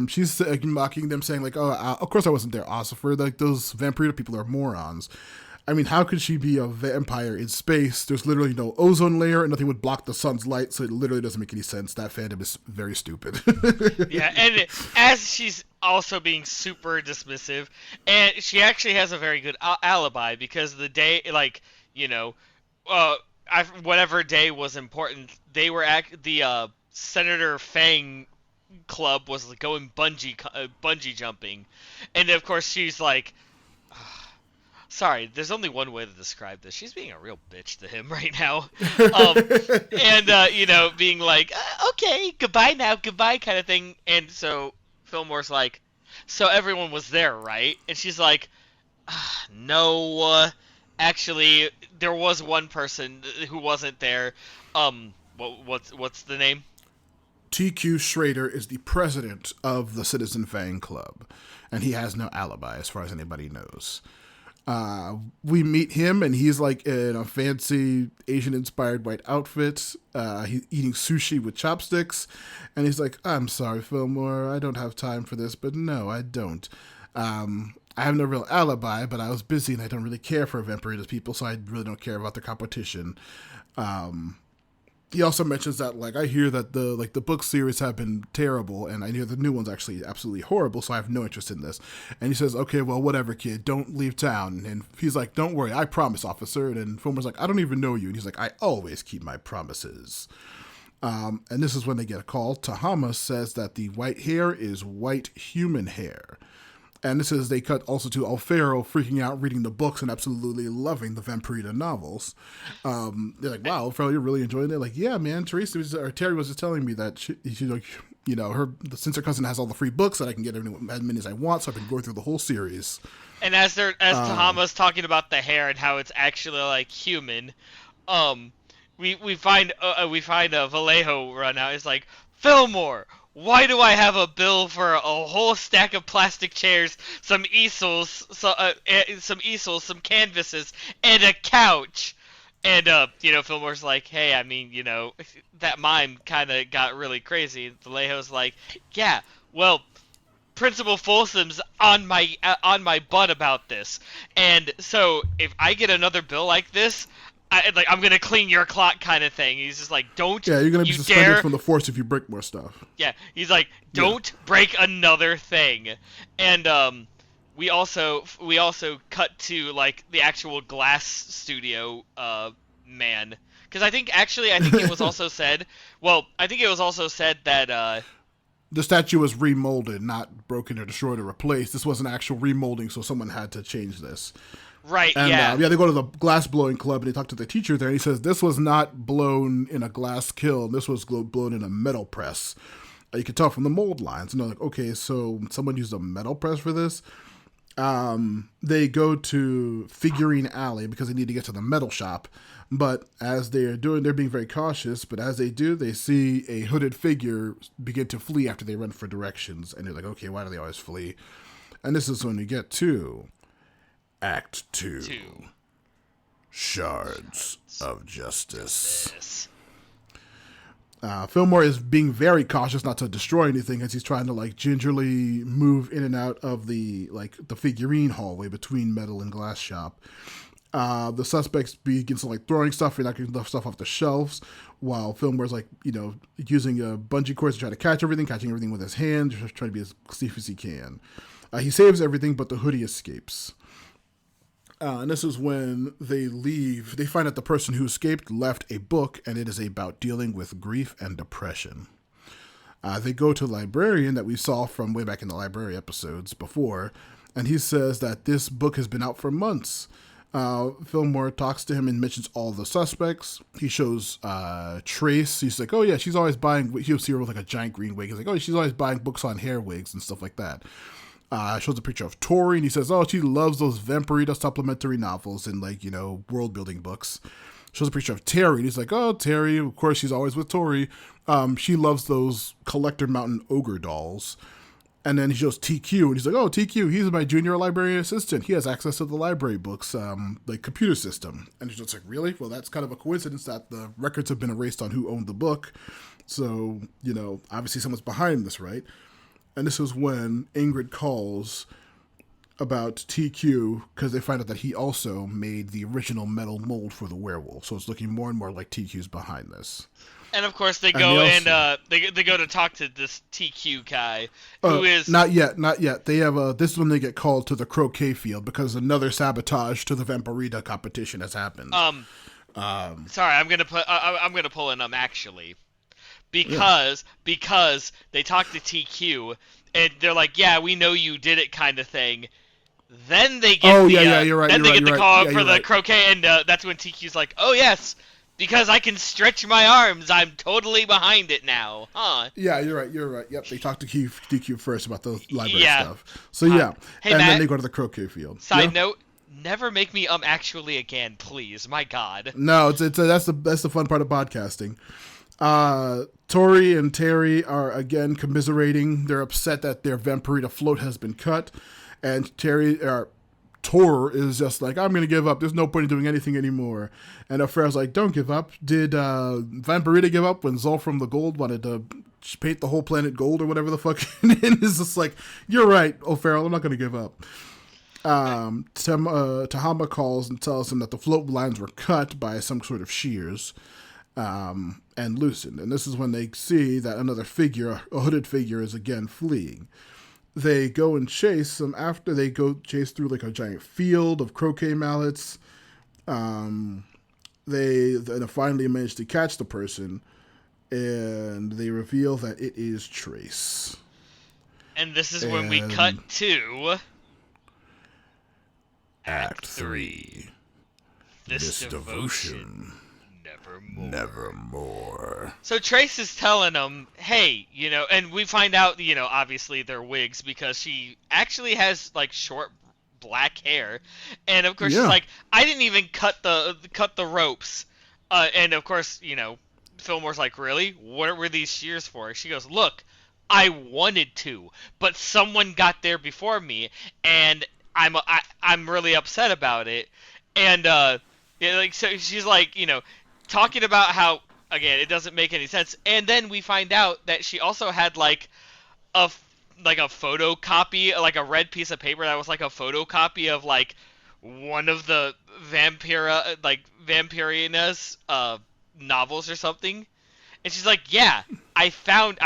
She's mocking them, saying like, "Oh, of course I wasn't there, Ossifer. Like those vampire people are morons." I mean, how could she be a vampire in space? There's literally no ozone layer, and nothing would block the sun's light, so it literally doesn't make any sense. That fandom is very stupid. Yeah, and as she's also being super dismissive, and she actually has a very good alibi, because the day, like, you know, whatever day was important, they were the Senator Fang club was going bungee jumping, and of course she's like, sorry, there's only one way to describe this. She's being a real bitch to him right now. And, you know, being like, okay, goodbye now, goodbye kind of thing. And so Fillmore's like, so everyone was there, right? And she's like, no, actually, there was one person who wasn't there. What's the name? TQ Schrader is the president of the Citizen Fang Club, and he has no alibi as far as anybody knows. We meet him, and he's like in a fancy Asian-inspired white outfit. He's eating sushi with chopsticks, and he's like, "I'm sorry, Fillmore, I don't have time for this." But no, I don't. I have no real alibi, but I was busy, and I don't really care for vampires people, so I really don't care about their competition. He also mentions that, like, I hear that the book series have been terrible, and I hear the new one's actually absolutely horrible, so I have no interest in this. And he says, okay, well, whatever, kid, don't leave town. And he's like, don't worry, I promise, officer. And then Fillmore's like, I don't even know you. And he's like, I always keep my promises. And this is when they get a call. Tahama says that the white hair is white human hair. And this is, they cut also to Alfaro freaking out, reading the books and absolutely loving the Vampirita novels. They're like, wow, Alfaro, you're really enjoying it? Like, yeah, man, Terry was just telling me that she like, you know, since her cousin has all the free books, that I can get as many as I want, so I've been going through the whole series. And as Tahama's talking about the hair and how it's actually like human, we find Vallejo run out. It's like, Fillmore, why do I have a bill for a whole stack of plastic chairs, some easels, some canvases, and a couch? And, you know, Fillmore's like, hey, I mean, you know, that mime kind of got really crazy. Vallejo's like, yeah, well, Principal Folsom's on my butt about this. And so if I get another bill like this, I'm gonna clean your clock kind of thing. He's just like, don't. Yeah, you're gonna be suspended from the force if you break more stuff. Yeah, he's like, don't break another thing. And we also cut to like the actual glass studio man, because I think it was also said. Well, I think it was also said that the statue was remolded, not broken or destroyed or replaced. This was an actual remolding, so someone had to change this. Right, and, yeah. They go to the glass blowing club, and they talk to the teacher there, and he says, this was not blown in a glass kiln. This was blown in a metal press. You can tell from the mold lines. And they're like, okay, so someone used a metal press for this? They go to Figurine Alley because they need to get to the metal shop. But as they're being very cautious, but as they do, they see a hooded figure begin to flee after they run for directions. And they're like, okay, why do they always flee? And this is when we get to Act 2. Shards of Justice. Fillmore is being very cautious not to destroy anything as he's trying to like gingerly move in and out of the figurine hallway between metal and glass shop. The suspects begins like throwing stuff and knocking stuff off the shelves, while Fillmore's like, you know, using a bungee cord to try to catching everything with his hand, just trying to be as safe as he can. He saves everything, but the hoodie escapes. And this is when they leave. They find that the person who escaped left a book, and it is about dealing with grief and depression. They go to the librarian that we saw from way back in the library episodes before, and he says that this book has been out for months. Fillmore talks to him and mentions all the suspects. He shows Trace. He's like, oh yeah, she's always buying. He'll see her with like a giant green wig. He's like, oh, she's always buying books on hair wigs and stuff like that. Shows a picture of Tori, and he says, oh, she loves those Vampirita supplementary novels and, like, you know, world building books. Shows a picture of Terry, and he's like, oh, Terry, of course, she's always with Tori. She loves those Collector Mountain ogre dolls. And then he shows TQ, and he's like, oh, TQ, he's my junior librarian assistant. He has access to the library books, like, computer system. And he's just like, really? Well, that's kind of a coincidence that the records have been erased on who owned the book. So, you know, obviously someone's behind this, right? And this is when Ingrid calls about TQ, because they find out that he also made the original metal mold for the werewolf. So it's looking more and more like TQ's behind this. And of course they go they go to talk to this TQ guy who is not yet. They have this is when they get called to the croquet field because another sabotage to the Vampirita competition has happened. Sorry, I'm gonna pull in actually because they talk to TQ and they're like, yeah, we know you did it, kind of thing. Then they get you're right. Then they get the call for the right. croquet, and that's when TQ's like, oh yes. Because I can stretch my arms, I'm totally behind it now, huh? Yeah, you're right. Yep, they talked to DQ first about the library stuff. So yeah, hey, and Matt, then they go to the croquet field. Side note: never make me actually again, please. My God. No, that's the fun part of podcasting. Tori and Terry are again commiserating. They're upset that their Vampirita float has been cut, and Tor is just like, I'm going to give up. There's no point in doing anything anymore. And O'Farrell's like, don't give up. Did Vampirita give up when Zolfram the Gold wanted to paint the whole planet gold or whatever the fuck? And it's just like, you're right, O'Farrell, I'm not going to give up. Tahama calls and tells him that the float lines were cut by some sort of shears and loosened. And this is when they see that another figure, a hooded figure, is again fleeing. They go and chase them after they go chase through like a giant field of croquet mallets. They finally manage to catch the person, and they reveal that it is Trace. And this is when we cut to Act 3. This devotion. Nevermore. So Trace is telling them, hey, you know, and we find out, you know, obviously they're wigs because she actually has like short black hair, and of course she's like, I didn't even cut the ropes, and of course, you know, Fillmore's like, really? What were these shears for? She goes, look, I wanted to, but someone got there before me, and I'm really upset about it, and like, so she's like, you know, talking about how, again, it doesn't make any sense. And then we find out that she also had like a photocopy, like a red piece of paper that was like a photocopy of like one of the Vampirina's novels or something. And she's like, yeah, I found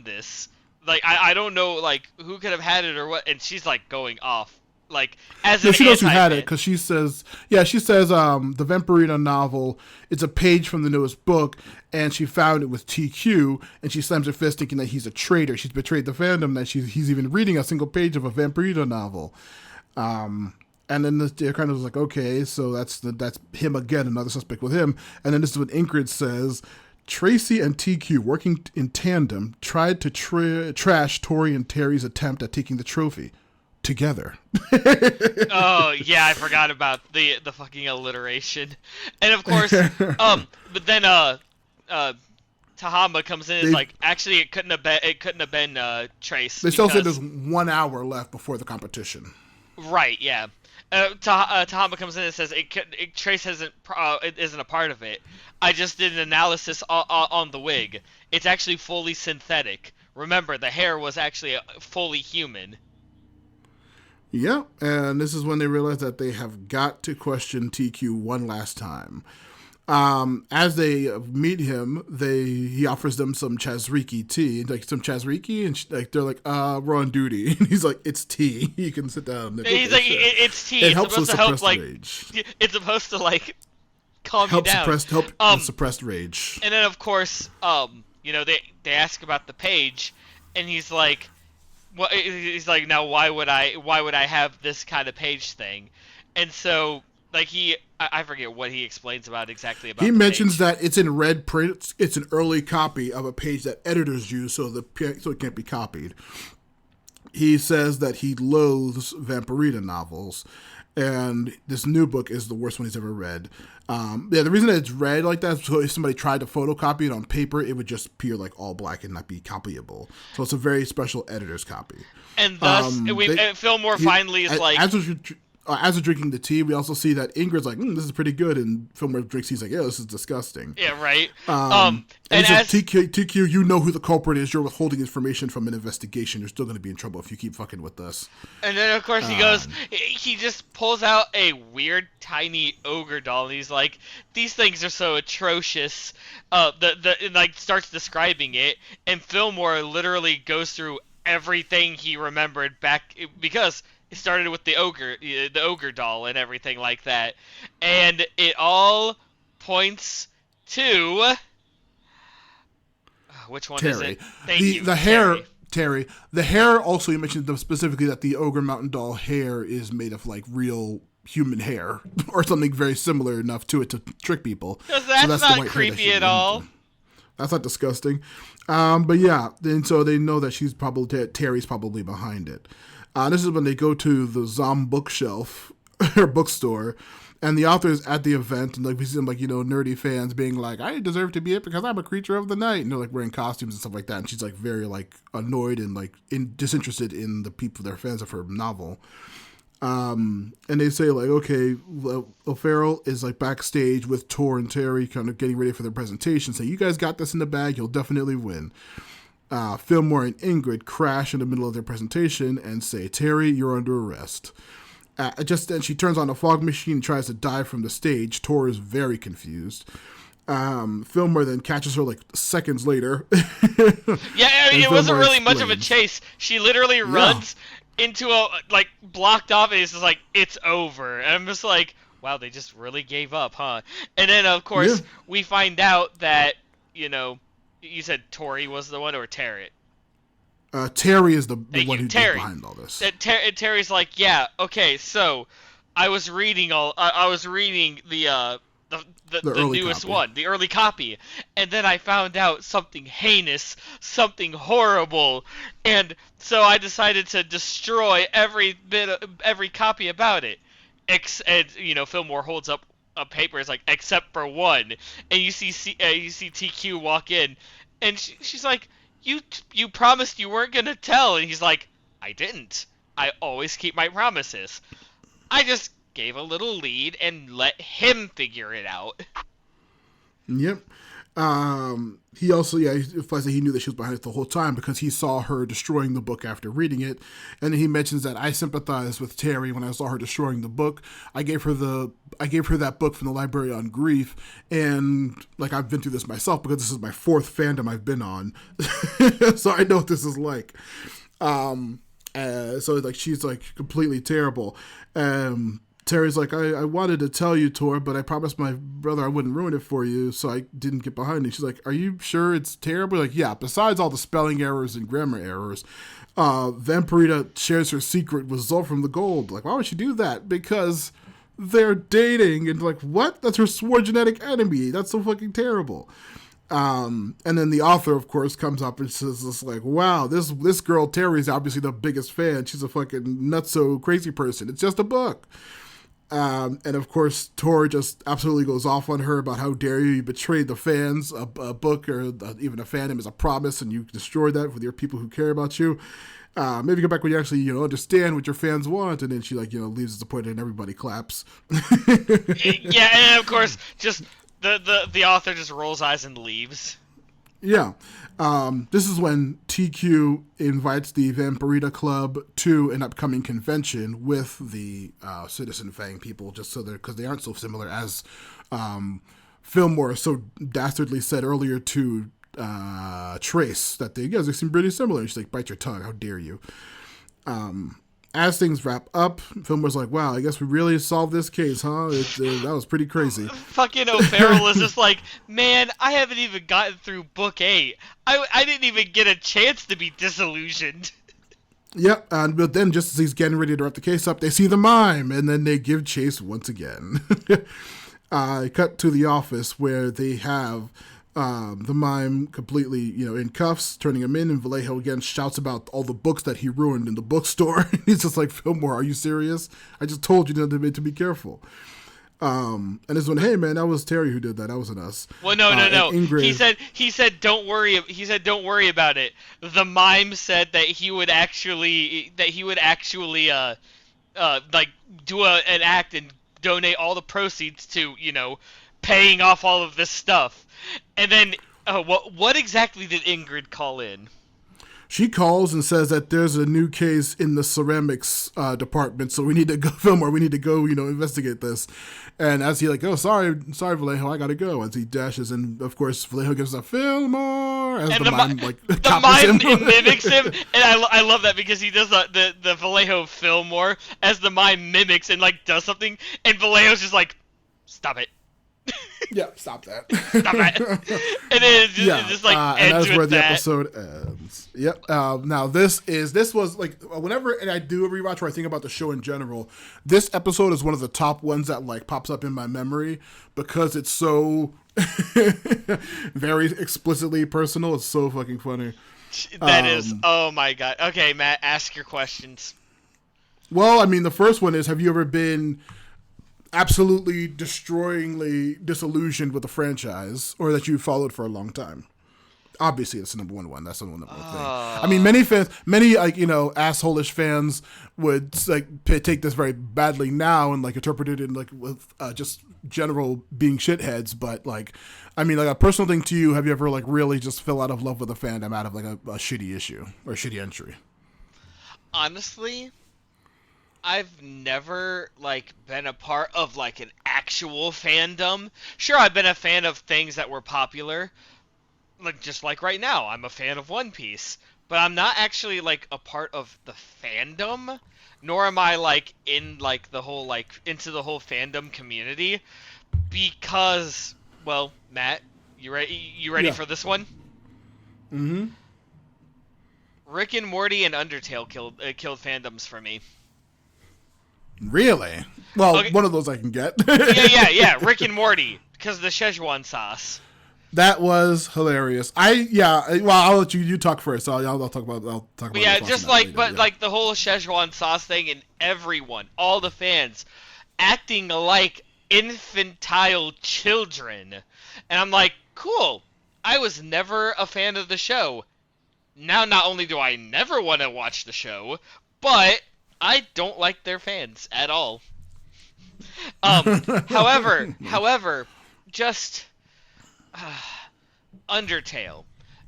this. Like, I don't know, like, who could have had it or what. And she's like going off. Like, as she knows who had it because she says the Vampirina novel, it's a page from the newest book, and she found it with TQ, and she slams her fist thinking that he's a traitor. She's betrayed the fandom, that he's even reading a single page of a Vampirina novel. And then they're kind of like, okay, so that's him again, another suspect with him. And then this is what Ingrid says. Tracy and TQ, working in tandem, tried to trash Tori and Terry's attempt at taking the trophy. Together. Oh yeah, I forgot about the fucking alliteration. And of course, but then Tahama comes in and is like, actually it couldn't have been Trace. They still say there's 1 hour left before the competition. Right, yeah. Tahama comes in and says Trace isn't a part of it. I just did an analysis on the wig. It's actually fully synthetic. Remember, the hair was actually fully human. Yeah, and this is when they realize that they have got to question TQ one last time. As they meet him, he offers them some Chazriki tea, like some Chazriki, and they're like, we're on duty. And he's like, it's tea. You can sit down. He's like, it's tea. It helps suppress rage. It's supposed to like calm you down. Help suppress rage. And then of course, you know, they ask about the page, and he's like, well, he's like, now why would I have this kind of page thing? And so, like, I forget what he explains exactly about. He mentions page. that it's in red print. It's an early copy of a page that editors use, so it can't be copied. he says that he loathes Vampirita novels, and this new book is the worst one he's ever read. The reason that it's read like that is so if somebody tried to photocopy it on paper, it would just appear like all black and not be copyable. So it's a very special editor's copy. And thus, Fillmore finally is like... As we're drinking the tea, we also see that Ingrid's like, this is pretty good, and Fillmore drinks, he's like, yeah, this is disgusting. Yeah, right. And he says, TQ, you know who the culprit is. You're withholding information from an investigation. You're still going to be in trouble if you keep fucking with us. And then, of course, he just pulls out a weird, tiny ogre doll, and he's like, these things are so atrocious. Starts describing it, and Fillmore literally goes through everything he remembered back, because... It started with the ogre doll and everything like that. And it all points to... Which one is it? Thank you. The hair, Terry. The hair also, you mentioned specifically that the Ogre Mountain Doll hair is made of like real human hair or something very similar enough to it to trick people. Because that's not creepy at all. That's not disgusting. But yeah, and so they know that Terry's probably behind it. This is when they go to the Zom bookshelf or bookstore, and the author is at the event, and like we see them like nerdy fans being like, "I deserve to be it because I'm a creature of the night," and they're like wearing costumes and stuff like that, and she's like very like annoyed and like disinterested in the people that are fans of her novel. And they say like, okay, O'Farrell is like backstage with Tor and Terry, kind of getting ready for their presentation, saying, "You guys got this in the bag. You'll definitely win." Fillmore and Ingrid crash in the middle of their presentation and say, "Terry, you're under arrest." Just then she turns on a fog machine and tries to dive from the stage. Tor is very confused. Fillmore then catches her like seconds later. Yeah, I mean, it wasn't really much of a chase. She literally runs into a, like, blocked off, and it's just like, it's over. And I'm just like, wow, they just really gave up, huh? And then, of course, we find out that, you said Tori was the one, or Terry? Terry is the one who's behind all this. Terry's like, yeah, okay, so I was reading the newest copy. one, the early copy, and then I found out something heinous, something horrible, and so I decided to destroy every copy about it. Fillmore holds up a paper, it's like, except for one, and you see TQ walk in, and she's like, you promised you weren't gonna tell, and he's like, I didn't. I always keep my promises. I just gave a little lead and let him figure it out. Yep. He also, he implies that he knew that she was behind it the whole time because he saw her destroying the book after reading it. And then he mentions that I sympathized with Terry when I saw her destroying the book. I gave her that book from the library on grief. And like, I've been through this myself because this is my 4th fandom I've been on. So I know what this is like. So like, she's like completely terrible. Terry's like, I wanted to tell you, Tor, but I promised my brother I wouldn't ruin it for you, so I didn't get behind it. She's like, are you sure it's terrible? Like, yeah, besides all the spelling errors and grammar errors, Vampirita shares her secret with Zulfram the Gold. Like, why would she do that? Because they're dating. And like, what? That's her sworn genetic enemy. That's so fucking terrible. And then the author, of course, comes up and says this like, wow, this girl Terry is obviously the biggest fan. She's a fucking nutso crazy person. It's just a book. And of course, Tor just absolutely goes off on her about how dare you betrayed the fans. A book or even a fandom is a promise, and you destroyed that with your people who care about you. Maybe go back when you actually understand what your fans want. And then she leaves disappointed, and everybody claps. Yeah, and of course, just the author just rolls eyes and leaves. Yeah. This is when TQ invites the Vampirita Club to an upcoming convention with the Citizen Fang people, just so because they aren't so similar as Fillmore so dastardly said earlier to Trace that they seem pretty similar. And she's like, bite your tongue, how dare you. As things wrap up, Fillmore's like, wow, I guess we really solved this case, huh? That was pretty crazy. Fucking O'Farrell is just like, man, I haven't even gotten through book 8. I didn't even get a chance to be disillusioned. Yep, but then just as he's getting ready to wrap the case up, they see the mime, and then they give chase once again. Cut to the office where they have The mime completely, in cuffs, turning him in, and Vallejo again shouts about all the books that he ruined in the bookstore. He's just like, Fillmore, are you serious? I just told you to be careful. And this one, hey man, that was Terry who did that. That wasn't us. Well, no. Ingrid, he said don't worry. He said don't worry about it. The mime said that he would actually like do an act and donate all the proceeds to paying off all of this stuff. And then what exactly did Ingrid call in? She calls and says that there's a new case in the ceramics department, so we need to go, Fillmore, we need to go, investigate this. And as he sorry, Vallejo, I gotta go. As he dashes, and of course Vallejo gives a Fillmore as and the mime the mime mimics him, and I love that because he does the Vallejo Fillmore as the mime mimics and does something, and Vallejo's just like, stop it. Yeah, stop that. Stop it. And then it just and ends that's where the that. episode ends. Yep. Now this was whenever I do a rewatch or I think about the show in general, this episode is one of the top ones that pops up in my memory because it's so very explicitly personal. It's so fucking funny. That is, oh my god. Okay, Matt, ask your questions. Well, I mean, the first one is, have you ever been absolutely destroyingly disillusioned with a franchise or that you followed for a long time? Obviously, it's the number one. That's the number one thing. I mean, many fans, asshole-ish fans would take this very badly now and interpret it in with just general being shitheads. But a personal thing to you, have you ever really just fell out of love with a fandom out of a shitty issue or a shitty entry? Honestly, I've never been a part of an actual fandom. Sure, I've been a fan of things that were popular. Just right now, I'm a fan of One Piece, but I'm not actually a part of the fandom, nor am I in the whole into the whole fandom community, because, well, Matt, you ready for this one? Mm-hmm. Rick and Morty and Undertale killed fandoms for me. Really? Well, okay. One of those I can get. yeah. Rick and Morty, because of the Szechuan sauce. That was hilarious. Well, I'll let you talk first. I'll talk about. Yeah, just the whole Szechuan sauce thing, and everyone, all the fans, acting like infantile children, and I'm like, cool. I was never a fan of the show. Now, not only do I never want to watch the show, but I don't like their fans at all. However, just Undertale.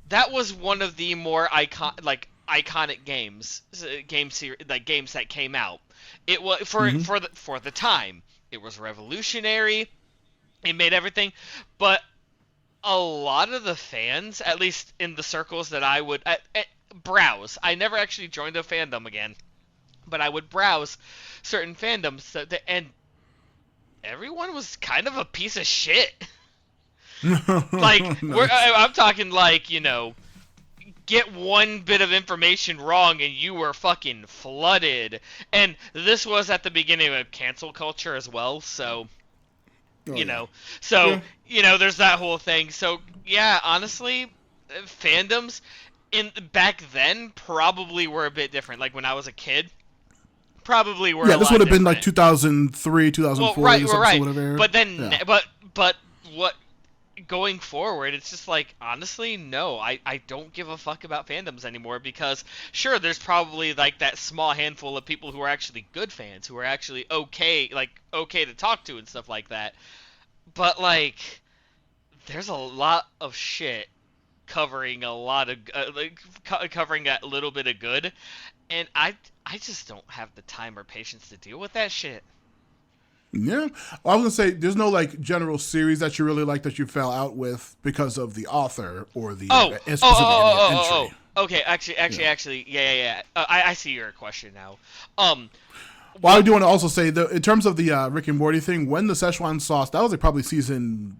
That was one of the more iconic games that came out. It was for the time. It was revolutionary. It made everything, but a lot of the fans, at least in the circles that I would browse. I never actually joined a fandom again, but I would browse certain fandoms and everyone was kind of a piece of shit. I'm talking get one bit of information wrong and you were fucking flooded. And this was at the beginning of cancel culture as well, so there's that whole thing. So yeah, honestly, fandoms back then probably were a bit different. When I was a kid, probably were. Yeah, this would have been 2003, 2004, right. Whatever. But then, but what? Going forward, it's just honestly, no, I don't give a fuck about fandoms anymore, because sure, there's probably that small handful of people who are actually good fans, who are actually okay to talk to and stuff like that, but there's a lot of shit covering a lot of covering that little bit of good, and I just don't have the time or patience to deal with that shit. Yeah, well, I was gonna say there's no general series that you really like that you fell out with because of the author or the entry. Okay, actually, yeah. I see your question now. Well, I do want to also say in terms of the Rick and Morty thing, when the Szechuan sauce, that was probably season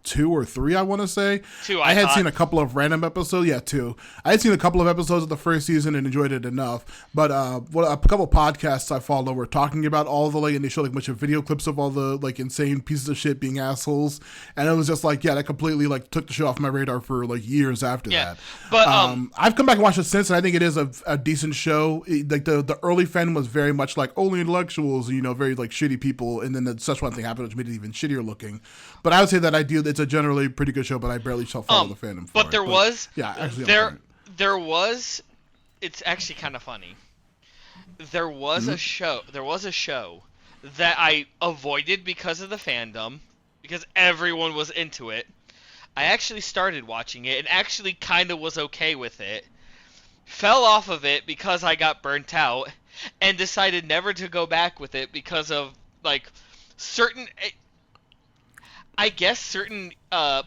2 or 3, I want to say. 2, I had seen a couple of random episodes. Yeah, 2. I had seen a couple of episodes of the first season and enjoyed it enough. But a couple of podcasts I follow were talking about all the and they showed like a bunch of video clips of all the like insane pieces of shit being assholes, and it was just like, yeah, that completely like took the show off my radar for like years after that. But I've come back and watched it since, and I think it is a decent show. Like the early fandom was very much like only intellectuals, very like shitty people, and then the Szechuan thing happened, which made it even shittier looking. But I would say that it's a generally pretty good show, but I barely follow the fandom for but there was it's actually kind of funny. There was a show that I avoided because of the fandom, because everyone was into it. I actually started watching it and actually kind of was okay with it. Fell off of it because I got burnt out, and decided never to go back with it because of like certain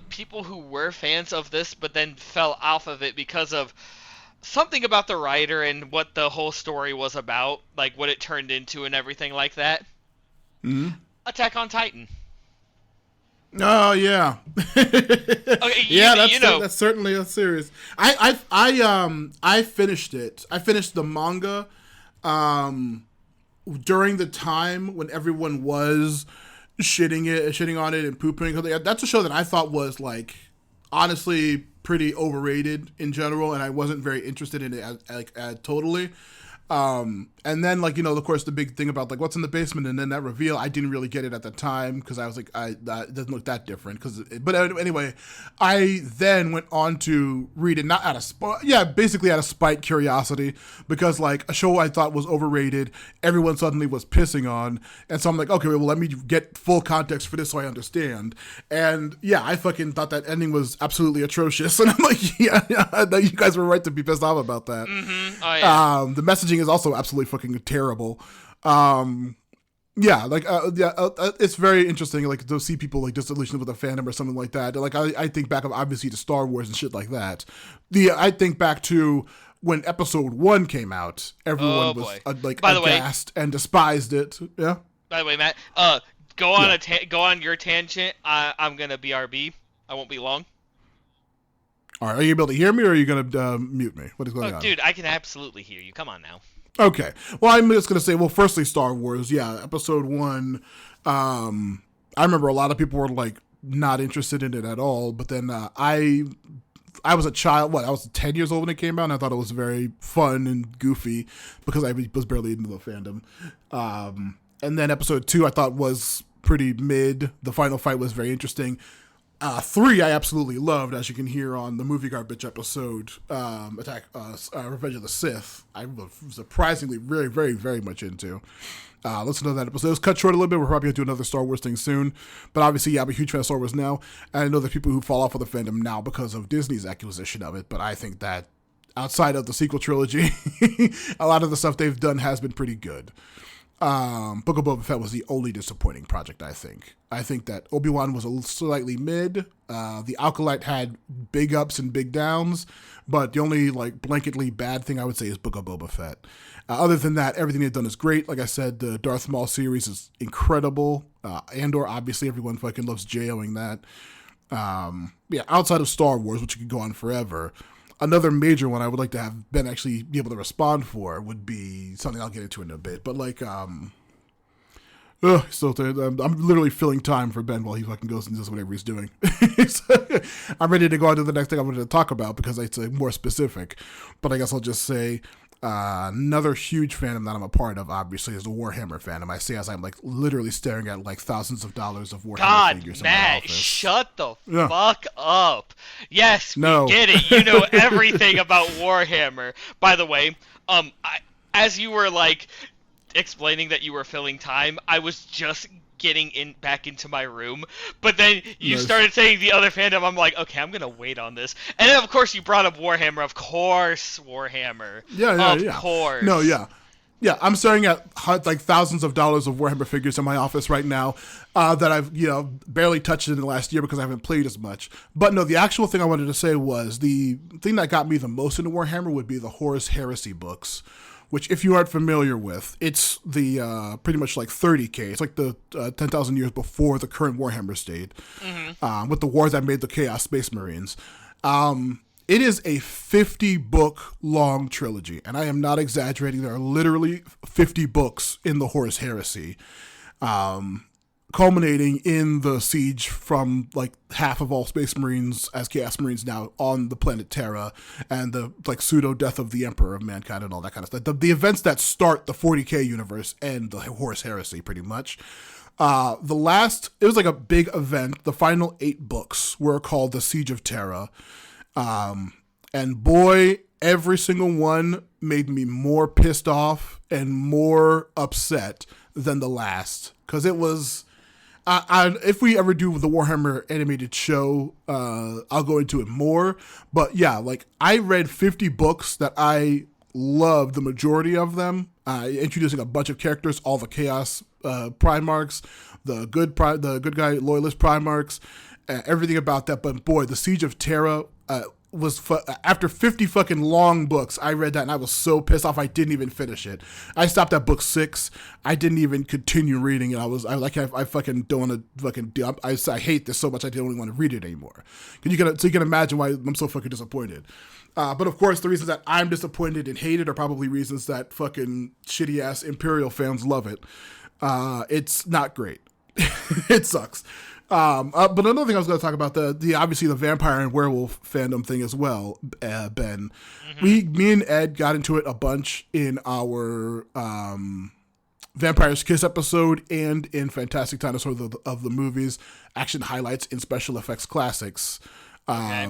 people who were fans of this but then fell off of it because of something about the writer and what the whole story was about, like what it turned into and everything like that. Attack on Titan. Oh yeah. Okay, that's certainly a series. I finished it. I finished the manga during the time when everyone was shitting on it and pooping. That's a show that I thought was like honestly pretty overrated in general, and I wasn't very interested in it totally. And then of course the big thing about like what's in the basement and then that reveal, I didn't really get it at the time because I was like, it doesn't look that different. But anyway, I then went on to read it, not out of basically out of spite, curiosity, because like a show I thought was overrated, everyone suddenly was pissing on, and so I'm like, okay, well let me get full context for this so I understand. And yeah, I fucking thought that ending was absolutely atrocious, and I'm like, yeah, you guys were right to be pissed off about that. Mm-hmm. Oh, yeah. The messaging is also absolutely fucking terrible. It's very interesting, like to see people like disillusioned with a fandom or something like that. Like I think back of obviously to Star Wars and shit like that. I think back to when Episode 1 came out, everyone was aghast and despised it. Yeah. By the way, Matt, go on your tangent. I'm gonna BRB. I won't be long. All right, are you able to hear me, or are you gonna mute me? What is going on? Dude, I can absolutely hear you. Come on now. Okay. Well, I'm just going to say, firstly, Star Wars. Yeah, Episode 1. I remember a lot of people were, like, not interested in it at all. But then I was a child. I was 10 years old when it came out, and I thought it was very fun and goofy because I was barely into the fandom. And then Episode 2 I thought was pretty mid. The final fight was very interesting. 3 I absolutely loved, as you can hear on the Movie Garbage episode, Revenge of the Sith. I was surprisingly very, very, very much into. Listen to that episode. It was cut short a little bit. We're probably going to do another Star Wars thing soon. But obviously, yeah, I'm a huge fan of Star Wars now. And I know that people who fall off of the fandom now because of Disney's acquisition of it. But I think that outside of the sequel trilogy, a lot of the stuff they've done has been pretty good. Book of Boba Fett was the only disappointing project, I think. I think that Obi-Wan was a slightly mid. The Acolyte had big ups and big downs, but the only like blanketly bad thing I would say is Book of Boba Fett. Other than that, everything they've done is great. Like I said, the Darth Maul series is incredible. Andor, obviously, everyone fucking loves J-O-ing that. Outside of Star Wars, which could go on forever, another major one I would like to have Ben actually be able to respond for would be something I'll get into in a bit. But like, I'm literally filling time for Ben while he fucking goes and does whatever he's doing. I'm ready to go on to the next thing I wanted to talk about because it's more specific. But I guess I'll just say another huge fandom that I'm a part of, obviously, is the Warhammer fandom. I say as I'm like literally staring at like thousands of dollars of Warhammer figures in my office. Shut the fuck up. Yes, we get it. You know everything about Warhammer. By the way, as you were like explaining that you were filling time, I was just getting back into my room, but then you started saying the other fandom. I'm like, okay, I'm gonna wait on this, and then of course you brought up Warhammer. Of course, Warhammer. Of course. No, yeah. I'm staring at like thousands of dollars of Warhammer figures in my office right now that I've barely touched in the last year because I haven't played as much. But no, the actual thing I wanted to say was the thing that got me the most into Warhammer would be the Horus Heresy books, which if you aren't familiar with, it's the pretty much like 30K. It's like the 10,000 years before the current Warhammer state, with the wars that made the Chaos Space Marines. It is a 50-book long trilogy, and I am not exaggerating. There are literally 50 books in the Horus Heresy, culminating in the siege from like half of all Space Marines as Chaos Marines now on the planet Terra, and the like pseudo death of the Emperor of Mankind and all that kind of stuff. The events that start the 40K universe and the Horus Heresy, pretty much. It was like a big event. The final 8 books were called the Siege of Terra. And boy, every single one made me more pissed off and more upset than the last. Because it was, if we ever do the Warhammer animated show, I'll go into it more. But yeah, like I read 50 books that I loved the majority of them, introducing a bunch of characters, all the Chaos Primarchs, the good guy Loyalist Primarchs, everything about that. But boy, the Siege of Terra after 50 fucking long books, I read that and I was so pissed off I didn't even finish it. I stopped at book 6. I didn't even continue reading it. I fucking don't want to fucking do. I hate this so much I don't even want to read it anymore. So you can imagine why I'm so fucking disappointed. But of course, the reasons that I'm disappointed and hate it are probably reasons that fucking shitty ass Imperial fans love it. It's not great. It sucks. But another thing I was going to talk about, the obviously the vampire and werewolf fandom thing as well, Ben. Me and Ed got into it a bunch in our Vampire's Kiss episode and in Fantastic Dinosaur of the movies, action highlights in special effects classics. Okay.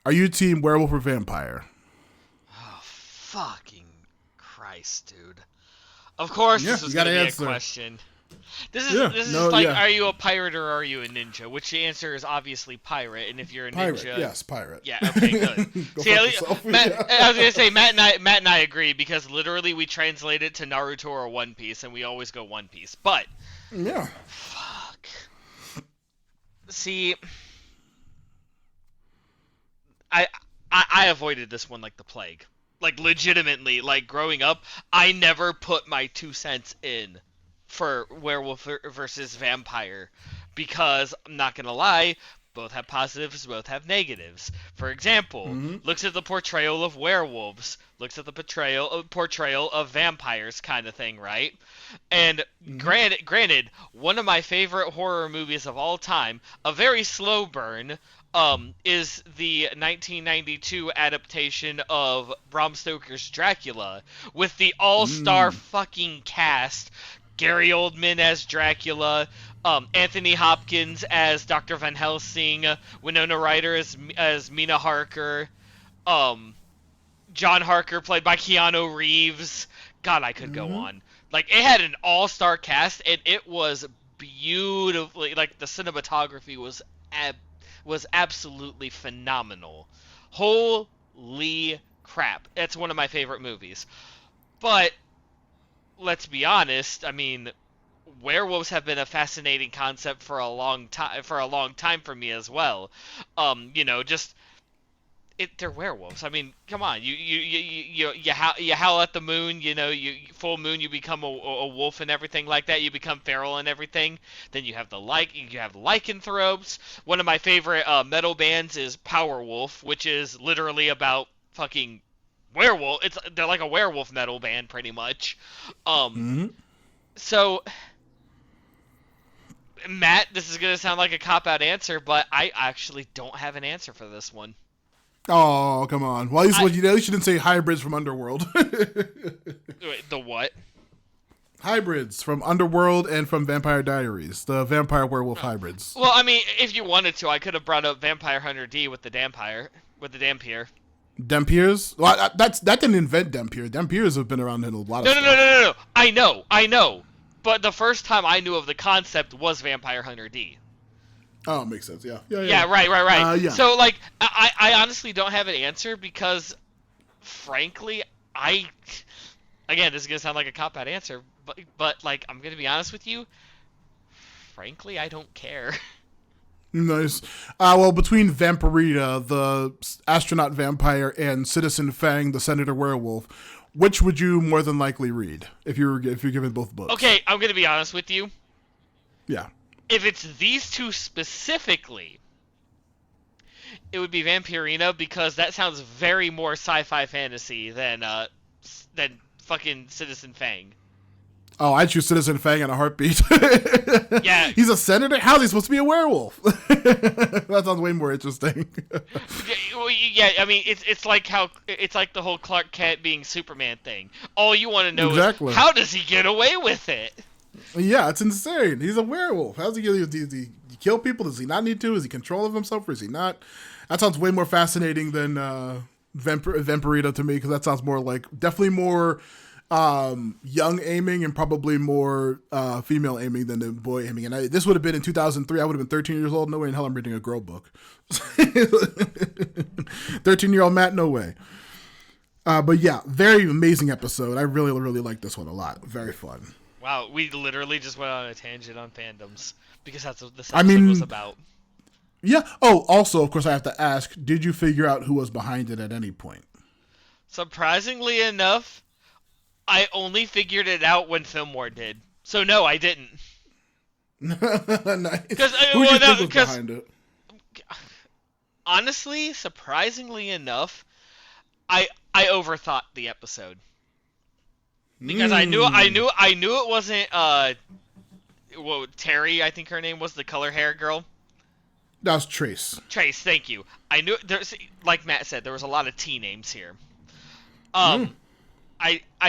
Are you team werewolf or vampire? Oh, fucking Christ, dude. Of course this is going to be a question. This is like, are you a pirate or are you a ninja? Which the answer is obviously pirate, and if you're a pirate, ninja... yes, pirate. Yeah, okay, good. See, I was going to say, Matt and I agree, because literally we translate it to Naruto or One Piece, and we always go One Piece. But... yeah. Fuck. See... I avoided this one like the plague. Like, legitimately, like, growing up, I never put my 2 cents in for werewolf versus vampire, because I'm not gonna lie, both have positives, both have negatives. For example, looks at the portrayal of werewolves, looks at the portrayal of vampires, kind of thing, right? And granted, one of my favorite horror movies of all time, a very slow burn, is the 1992 adaptation of Bram Stoker's Dracula, with the all-star fucking cast. Gary Oldman as Dracula, Anthony Hopkins as Dr. Van Helsing, Winona Ryder as Mina Harker, John Harker played by Keanu Reeves. God, I could go on. Like, it had an all-star cast, and it was beautifully, like, the cinematography was absolutely phenomenal. Holy crap. That's one of my favorite movies. But let's be honest, I mean, werewolves have been a fascinating concept for a long time for me as well. They're werewolves. I mean, come on, you howl at the moon, full moon, you become a wolf and everything like that. You become feral and everything. Then you have lycanthropes. One of my favorite metal bands is Powerwolf, which is literally about fucking werewolf. They're like a werewolf metal band, pretty much. So, Matt, this is gonna sound like a cop-out answer, but I actually don't have an answer for this one. Oh, come on. Well, at least you didn't say hybrids from Underworld. Wait, the what? Hybrids from Underworld and from Vampire Diaries, the vampire werewolf hybrids. Well, I mean, if you wanted to, I could have brought up Vampire Hunter D with the Dampier. Dampiers? Well, that didn't invent Dampier. Dampiers have been around in a lot of stuff. No. I know. But the first time I knew of the concept was Vampire Hunter D. Oh, makes sense. Yeah, right. Yeah. So, like, I honestly don't have an answer because, frankly, again, this is gonna sound like a cop-out answer, but like, I'm gonna be honest with you. Frankly, I don't care. Nice. Well, between Vampirita, the astronaut vampire, and Citizen Fang, the senator werewolf, which would you more than likely read if you're given both books? Okay, I'm gonna be honest with you. Yeah. If it's these two specifically, it would be Vampirina, because that sounds very more sci-fi fantasy than fucking Citizen Fang. Oh, I'd choose Citizen Fang in a heartbeat. Yeah. He's a senator? How's he supposed to be a werewolf? That sounds way more interesting. Yeah, I mean, it's like the whole Clark Kent being Superman thing. All you want to know is, how does he get away with it? Yeah, it's insane. He's a werewolf. How's he get? Does he kill people? Does he not need to? Is he control of himself, or is he not? That sounds way more fascinating than Vampirina to me, because that sounds more like, definitely more young aiming and probably more female aiming than the boy aiming. And this would have been in 2003. I would have been 13 years old. No way in hell I'm reading a girl book. 13-year-old Matt, no way. But yeah, very amazing episode. I really, really like this one a lot. Very fun. Wow, we literally just went on a tangent on fandoms, because that's what this episode was about. Yeah. Oh, also, of course, I have to ask, did you figure out who was behind it at any point? Surprisingly enough, I only figured it out when Fillmore did. So no, I didn't. Nice. Who do you think was behind it? Honestly, surprisingly enough, I overthought the episode. Because I knew it wasn't Terry, I think her name was, the color hair girl. That was Trace. Trace, thank you. I knew there's, like Matt said, there was a lot of T names here. I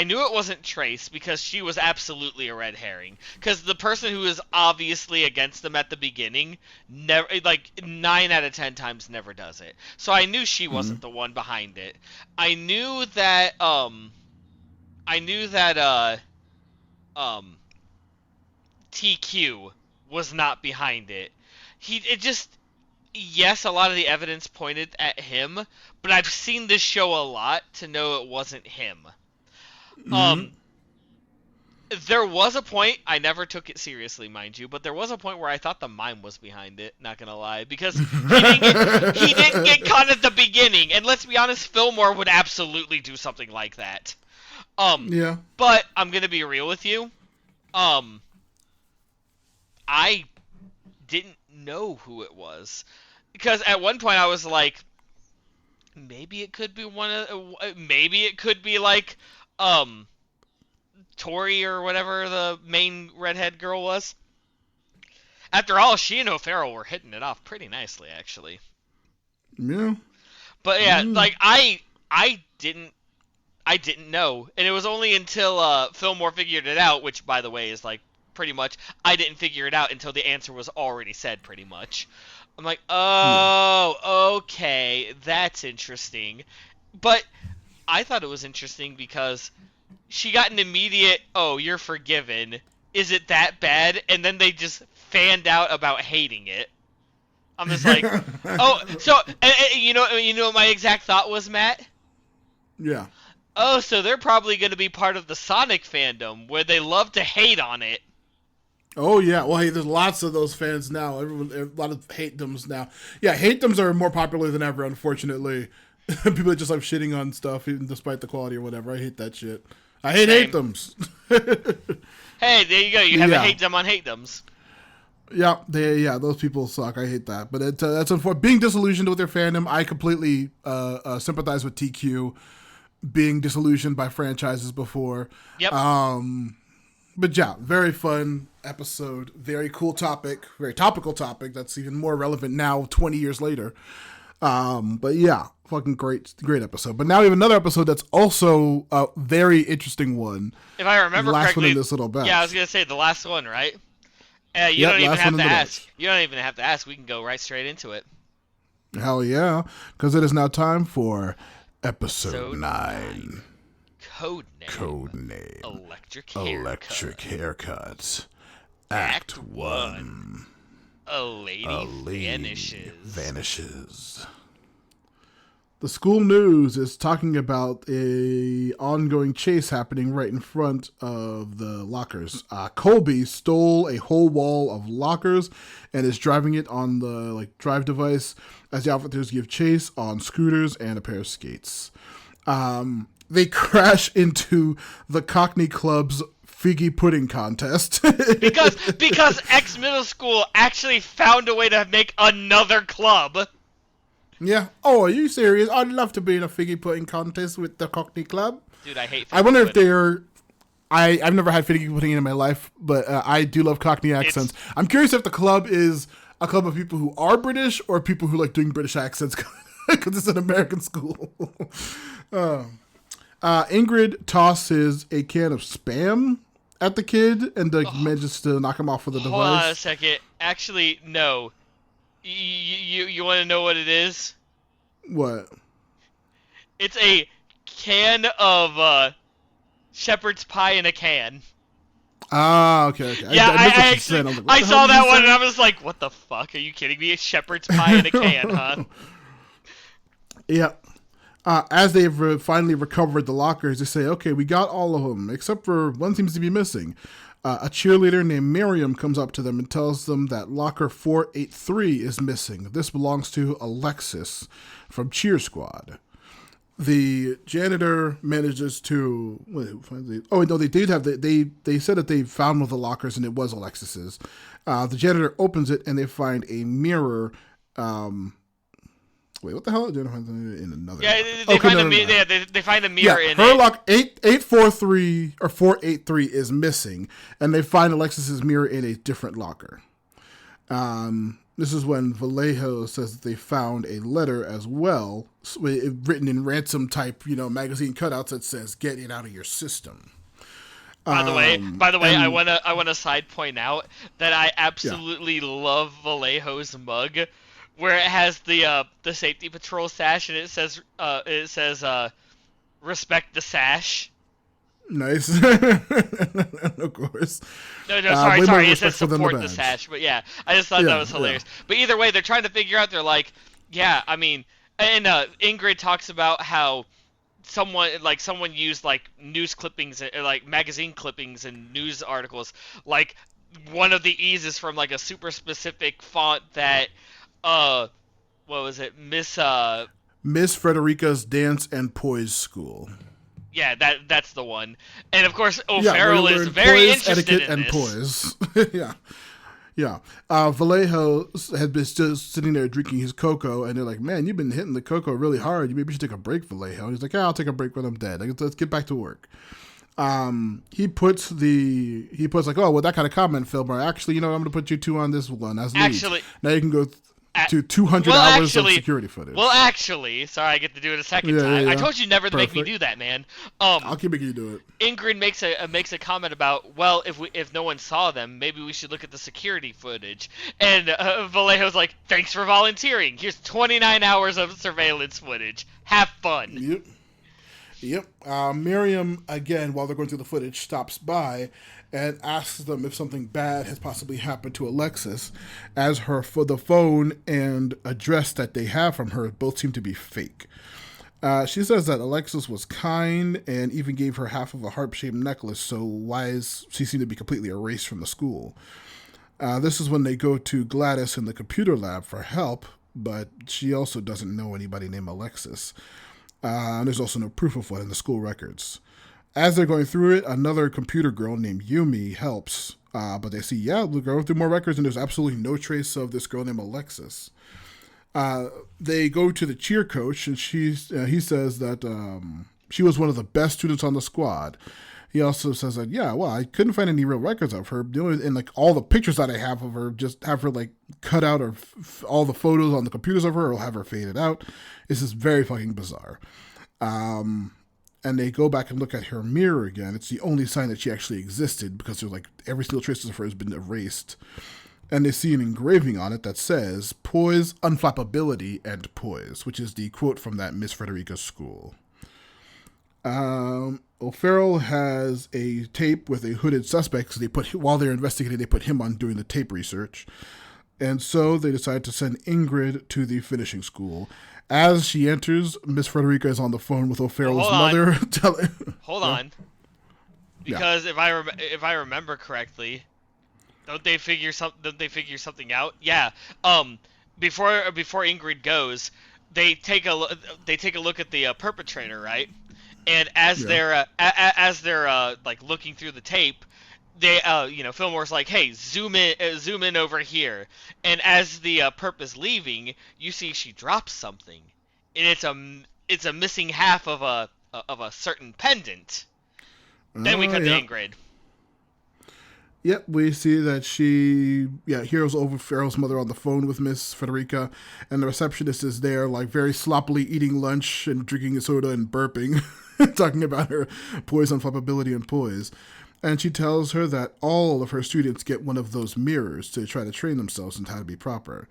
knew it wasn't Trace, because she was absolutely a red herring. Because the person who is obviously against them at the beginning, never, like 9 out of 10 times, never does it. So I knew she wasn't the one behind it. I knew that TQ was not behind it. Yes, a lot of the evidence pointed at him, but I've seen this show a lot to know it wasn't him. There was a point, I never took it seriously, mind you, but there was a point where I thought the mime was behind it, not gonna lie, because he didn't get caught at the beginning, and let's be honest, Fillmore would absolutely do something like that. Yeah. But I'm gonna be real with you. I didn't know who it was, because at one point I was like, maybe it could be like Tori or whatever the main redhead girl was. After all, she and O'Farrell were hitting it off pretty nicely, actually. Yeah. But yeah, like I didn't know, and it was only until Fillmore figured it out, which by the way is like pretty much, I didn't figure it out until the answer was already said, pretty much. I'm like, oh, okay, that's interesting. But I thought it was interesting because she got an immediate, oh, you're forgiven. Is it that bad? And then they just fanned out about hating it. I'm just like, oh, so, you know what my exact thought was, Matt? Yeah. Oh, so they're probably going to be part of the Sonic fandom, where they love to hate on it. Oh, yeah. Well, hey, there's lots of those fans now. A lot of hate-doms now. Yeah, hate-doms are more popular than ever, unfortunately. People are just like shitting on stuff, even despite the quality or whatever. I hate that shit. I hate hate-doms. Hey, there you go. You have a hate-dom on hate-doms. Yeah, those people suck. I hate that. But that's unfortunate. Being disillusioned with their fandom, I completely sympathize with TQ being disillusioned by franchises before. Yep. But yeah, very fun episode. Very cool topic. Very topical topic that's even more relevant now, 20 years later. But yeah, fucking great episode. But now we have another episode that's also a very interesting one. If I remember last correctly, one in this little batch. Yeah, I was gonna say the last one, right? You don't even have to ask. You don't even have to ask. We can go right straight into it. Hell yeah, because it is now time for episode 9. Codename. Electric Haircuts. Act 1. A lady vanishes. The school news is talking about a ongoing chase happening right in front of the lockers. Colby stole a whole wall of lockers and is driving it on the drive device as the officers give chase on scooters and a pair of skates. they crash into the Cockney Club's figgy pudding contest. because X Middle School actually found a way to make another club. Yeah. Oh, are you serious? I'd love to be in a figgy pudding contest with the Cockney Club. Dude, I hate figgy I wonder pudding. if they're... I've never had figgy pudding in my life, but I do love Cockney accents. I'm curious if the club is a club of people who are British or people who like doing British accents because it's an American school. Ingrid tosses a can of Spam at the kid and manages to knock him off with a device. Hold on a second. Actually, no. You want to know what it is? What? It's a can of shepherd's pie in a can. Ah, okay. Yeah, I saw that one and I was like, what the fuck? Are you kidding me? A shepherd's pie in a can, huh? Yeah. As they've finally recovered the lockers, they say, okay, we got all of them, except for one seems to be missing. A cheerleader named Miriam comes up to them and tells them that locker 483 is missing. This belongs to Alexis from Cheer Squad. The janitor manages to... They said that they found one of the lockers and it was Alexis's. The janitor opens it and they find a mirror... Wait, what the hell? In another. Yeah, they find the mirror in her it. lock 843 or 483 is missing, and they find Alexis's mirror in a different locker. This is when Vallejo says that they found a letter as well, written in ransom type, magazine cutouts that says "Get it out of your system." By the way, I wanna side point out that I absolutely love Vallejo's mug, where it has the safety patrol sash and it says respect the sash. Nice. Of course. No, sorry. It says support the sash. But yeah, I just thought that was hilarious. Yeah. But either way, they're trying to figure out. They're like, yeah, I mean, and Ingrid talks about how someone used like news clippings, like magazine clippings and news articles. Like one of the E's is from like a super specific font that, what was it, Miss Frederica's Dance and Poise School. Yeah, that's the one. And of course, O'Farrell is very poise, interested etiquette, in and this. Poise. Yeah. Vallejo had been still sitting there drinking his cocoa, and they're like, "Man, you've been hitting the cocoa really hard. You maybe should take a break, Vallejo." And he's like, "Yeah, I'll take a break when I'm dead. Let's get back to work." He puts like, "Oh, well, that kind of comment, Fillmore. Actually, I'm going to put you two on this one as lead. Actually, now you can go to 200 hours of security footage." Well, actually, sorry, I get to do it a second time. I told you never to make me do that, man. I'll keep making you do it. Ingrid makes a comment about, well, if no one saw them, maybe we should look at the security footage. And Vallejo's like, thanks for volunteering. Here's 29 hours of surveillance footage. Have fun. Yep. Miriam, again, while they're going through the footage, stops by and asks them if something bad has possibly happened to Alexis, as the phone and address that they have from her both seem to be fake. She says that Alexis was kind and even gave her half of a harp-shaped necklace, so why is she seemed to be completely erased from the school? This is when they go to Gladys in the computer lab for help, but she also doesn't know anybody named Alexis. And there's also no proof of one in the school records. As they're going through it, another computer girl named Yumi helps, but they see, we're going through more records, and there's absolutely no trace of this girl named Alexis. They go to the cheer coach, and he says that she was one of the best students on the squad. He also says that, I couldn't find any real records of her. And like all the pictures that I have of her, just have her like cut out, or all the photos on the computers of her, or have her faded out. This is very fucking bizarre. And they go back and look at her mirror again. It's the only sign that she actually existed, because there's like every single trace of her has been erased. And they see an engraving on it that says "Poise, Unflappability, and Poise," which is the quote from that Miss Frederica's school. O'Farrell has a tape with a hooded suspect, so while they're investigating, they put him on doing the tape research. And so they decide to send Ingrid to the finishing school. As she enters, Miss Frederica is on the phone with O'Farrell's mother. Hold on. Because if I remember correctly, don't they figure something out? Yeah. Before Ingrid goes, they take a look at the perpetrator, right? And as Yeah. they're like looking through the tape, they Fillmore's like, hey, zoom in over here. And as the perp is leaving, you see she drops something, and it's a missing half of a certain pendant. Then we Oh, cut to yeah. Ingrid. Yep, we see that Hero's over Farrell's mother on the phone with Miss Federica, and the receptionist is there, like, very sloppily eating lunch and drinking a soda and burping, talking about her poise, unflappability, and poise. And she tells her that all of her students get one of those mirrors to try to train themselves in how to be proper.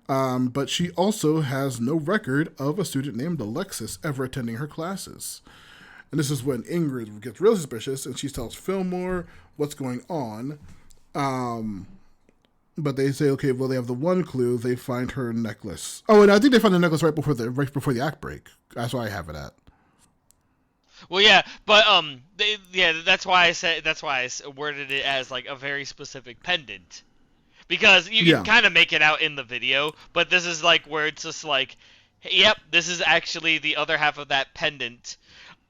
But she also has no record of a student named Alexis ever attending her classes. And this is when Ingrid gets real suspicious, and she tells Fillmore what's going on. But they say, okay, well, they have the one clue. They find her necklace. Oh, and I think they find the necklace right before the act break. That's why I have it at. Well, yeah, but that's why I worded it as like a very specific pendant, because you can kind of make it out in the video, but this is like where it's just like, yep, this is actually the other half of that pendant.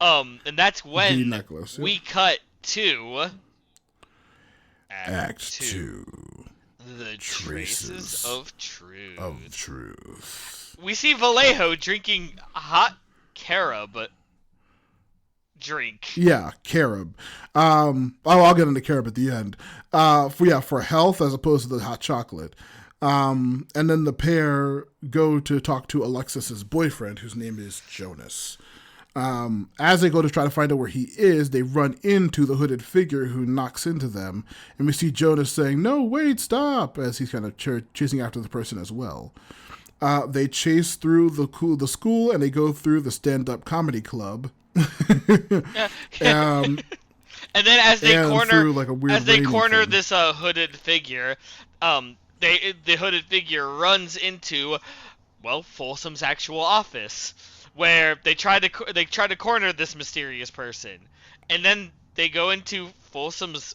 And that's The when necklace. Yep. we cut to Act 2. The Traces of Truth. Of Truth. We see Vallejo drinking hot carob drink. Yeah, carob. I'll get into carob at the end. For health as opposed to the hot chocolate. And then the pair go to talk to Alexis's boyfriend, whose name is Jonas. As they go to try to find out where he is, they run into the hooded figure who knocks into them. And we see Jonas saying, "No, wait, stop," as he's kind of chasing after the person as well. They chase through the school, and they go through the stand-up comedy club. And then as they corner thing. this hooded figure, the hooded figure runs into, well, Folsom's actual office, where they try to corner this mysterious person, and then they go into Folsom's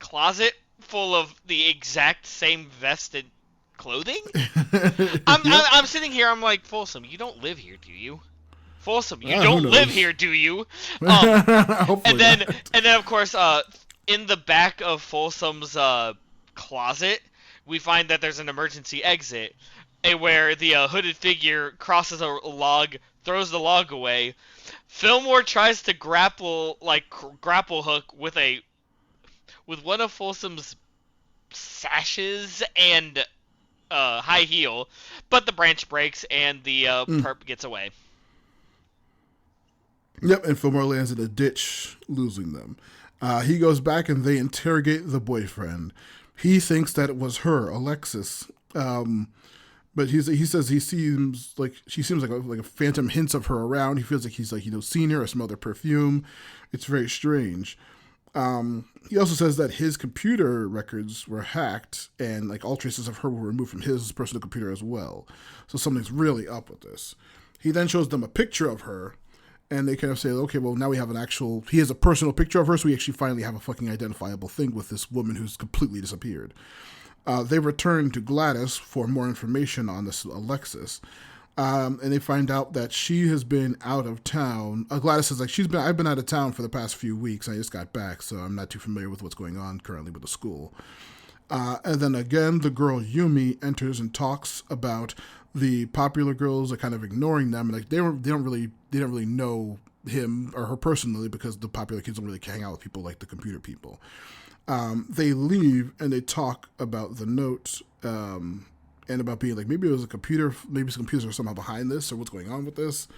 closet full of the exact same vest and clothing. I'm sitting here. I'm like, Folsom, you don't live here, do you? Folsom, you don't live here, do you? And then of course, in the back of Folsom's closet, we find that there's an emergency exit, where the hooded figure crosses a log, throws the log away. Fillmore tries to grapple hook with one of Folsom's sashes and high heel, but the branch breaks and the perp gets away. Yep, and Fillmore lands in a ditch, losing them. He goes back and they interrogate the boyfriend. He thinks that it was her, Alexis. But he says she seems like a phantom hints of her around. He feels like he's seen her or smelled her perfume. It's very strange. He also says that his computer records were hacked and all traces of her were removed from his personal computer as well. So something's really up with this. He then shows them a picture of her, and they kind of say, okay, well, now we have he has a personal picture of her, so we actually finally have a fucking identifiable thing with this woman who's completely disappeared. They return to Gladys for more information on this Alexis. And they find out that she has been out of town. Gladys is like, I've been out of town for the past few weeks. I just got back, so I'm not too familiar with what's going on currently with the school. And then again, the girl Yumi enters and talks about the popular girls are kind of ignoring them, and they don't really know him or her personally, because the popular kids don't really hang out with people like the computer people. They leave and they talk about the note, and about being maybe it was a computer, maybe some computers are somehow behind this, or what's going on with this.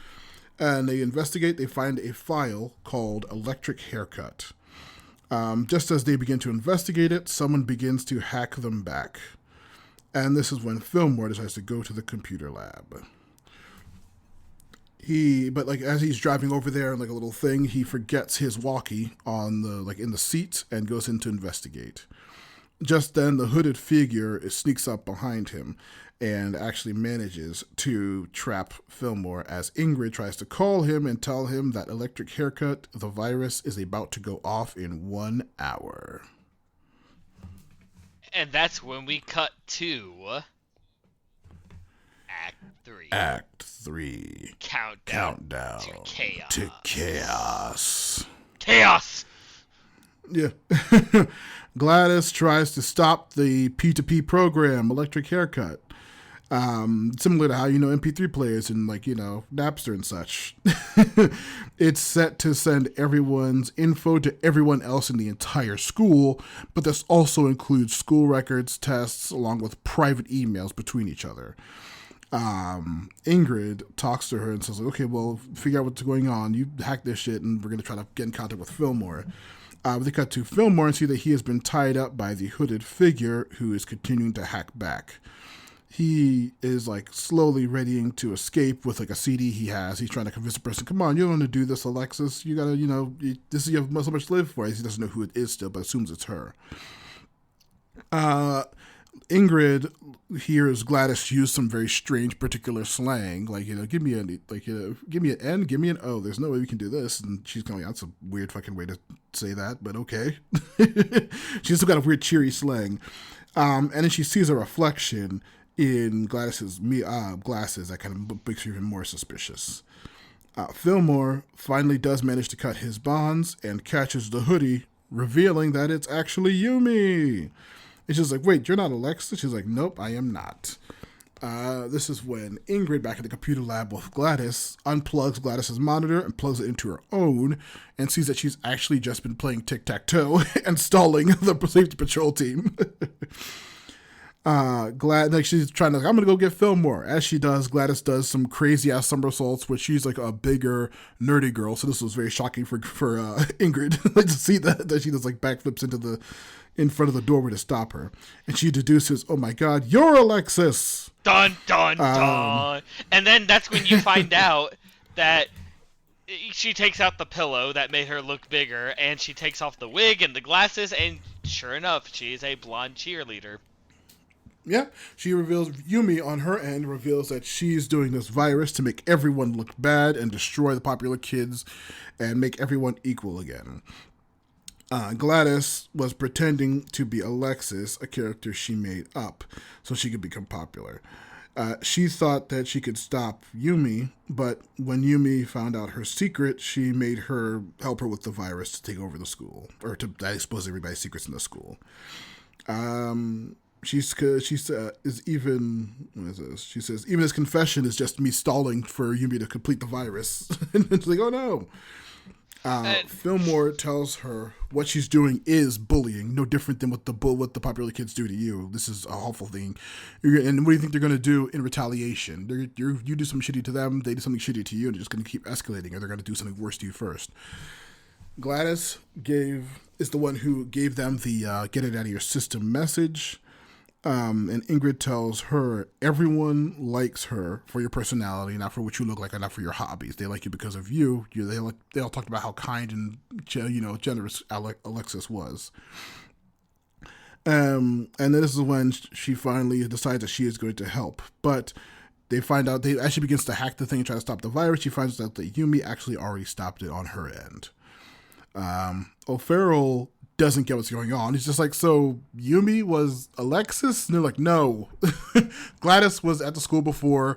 And they investigate. They find a file called Electric Haircut. Just as they begin to investigate it, someone begins to hack them back. And this is when Fillmore decides to go to the computer lab. As he's driving over there in a little thing, he forgets his walkie on in the seat and goes in to investigate. Just then, the hooded figure sneaks up behind him and actually manages to trap Fillmore as Ingrid tries to call him and tell him that Electric Haircut, the virus, is about to go off in 1 hour. And that's when we cut to Act 3. Act 3. Countdown to chaos. Chaos! Yeah. Gladys tries to stop the P2P program, Electric Haircut. Similar to how, MP3 players and, Napster and such. It's set to send everyone's info to everyone else in the entire school, but this also includes school records, tests, along with private emails between each other. Ingrid talks to her and says, okay, well, figure out what's going on. You hack this shit, and we're going to try to get in contact with Fillmore. They cut to Fillmore and see that he has been tied up by the hooded figure who is continuing to hack back. He is slowly readying to escape with a CD he has. He's trying to convince the person, come on, you don't want to do this, Alexis. You gotta, this is, you have so much to live for. He doesn't know who it is still, but assumes it's her. Ingrid hears Gladys use some very strange particular slang, give me an N, give me an O. There's no way we can do this. And she's going, that's a weird fucking way to say that, but okay. She's still got a weird cheery slang. And then she sees a reflection in Gladys's glasses that kind of makes her even more suspicious. Fillmore finally does manage to cut his bonds and catches the hoodie, revealing that it's actually Yumi. And she's like, wait, you're not Alexa? She's like, nope, I am not. This is when Ingrid, back at the computer lab with Gladys, unplugs Gladys's monitor and plugs it into her own and sees that she's actually just been playing tic-tac-toe and stalling the safety patrol team. She's trying to, I'm gonna go get Fillmore. As she does, Gladys does some crazy ass somersaults, which she's a bigger nerdy girl, so this was very shocking for Ingrid to see that she does backflips in front of the doorway to stop her, and she deduces, oh my god, you're Alexis. Dun dun dun. And then that's when you find out that she takes out the pillow that made her look bigger, and she takes off the wig and the glasses, and sure enough, she is a blonde cheerleader. Yeah, she reveals, Yumi on her end reveals that she's doing this virus to make everyone look bad and destroy the popular kids and make everyone equal again. Gladys was pretending to be Alexis, a character she made up, so she could become popular. She thought that she could stop Yumi, but when Yumi found out her secret, she made her help her with the virus to take over the school, or to expose everybody's secrets in the school. She says, even his confession is just me stalling for Yumi to complete the virus. And it's like, oh no. Fillmore tells her what she's doing is bullying, no different than what the popular kids do to you. This is a awful thing. And what do you think they're going to do in retaliation? You do something shitty to them, they do something shitty to you, and they're just going to keep escalating, or they're going to do something worse to you first. Gladys is the one who gave them the get it out of your system message. And Ingrid tells her everyone likes her for your personality, not for what you look like, and not for your hobbies. They like you because of you. They all talked about how kind and generous Alexis was. And then this is when she finally decides that she is going to help, but they find out as she begins to hack the thing and try to stop the virus, she finds out that Yumi actually already stopped it on her end. O'Farrell doesn't get what's going on. He's just like, so Yumi was Alexis? And they're like, no. Gladys was at the school before.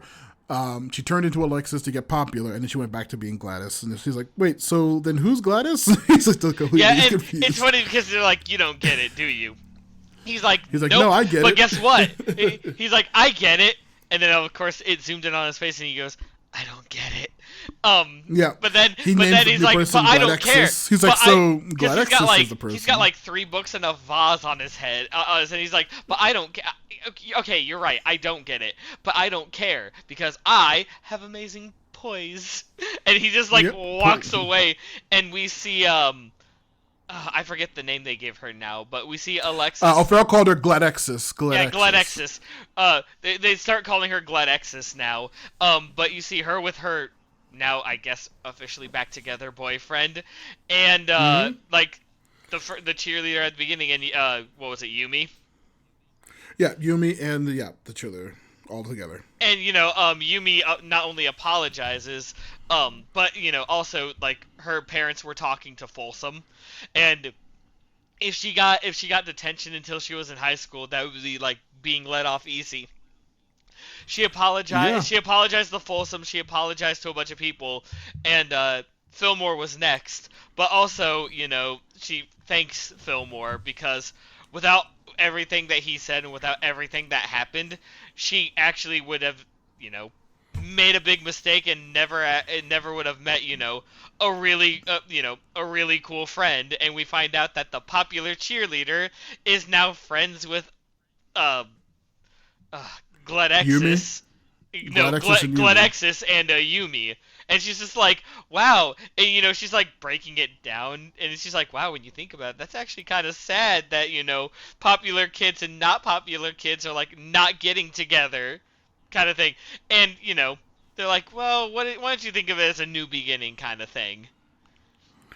She turned into Alexis to get popular, and then she went back to being Gladys. And she's like, wait, so then who's Gladys? He's like, confused. It's funny because they're like, you don't get it, do you? He's like, nope, no, I get it. But guess what? He's like, I get it. And then, of course, it zoomed in on his face, and he goes, I don't get it. Yeah. But then he's like, but I don't care. He's like, so Gladexis is the person. He's got 3 books and a vase on his head, and he's like, but I don't care. Okay, you're right. I don't get it, but I don't care because I have amazing poise. And he just walks away, and we see I forget the name they give her now, but we see Alexis. O'Farrell called her Gladexis. Yeah, Gladexis. They start calling her Gladexis now. But you see her with her now, I guess, officially back together boyfriend, and the cheerleader at the beginning, and what was it, Yumi? Yeah, Yumi and the cheerleader all together. And Yumi not only apologizes, but also her parents were talking to Folsom, and if she got detention until she was in high school, that would be being let off easy. She apologized. Yeah. She apologized to Folsom. She apologized to a bunch of people, and Fillmore was next. But also, she thanks Fillmore because without everything that he said and without everything that happened, she actually would have, made a big mistake and never would have met, a really cool friend. And we find out that the popular cheerleader is now friends with uh, uh Yumi? Gledexis. No, Gladexis and Yumi. Gledexis and Yumi. And she's just like, wow. And, she's like breaking it down. And she's like, wow, when you think about it, that's actually kind of sad that, popular kids and not popular kids are like not getting together kind of thing. And, they're like, well, why don't you think of it as a new beginning kind of thing?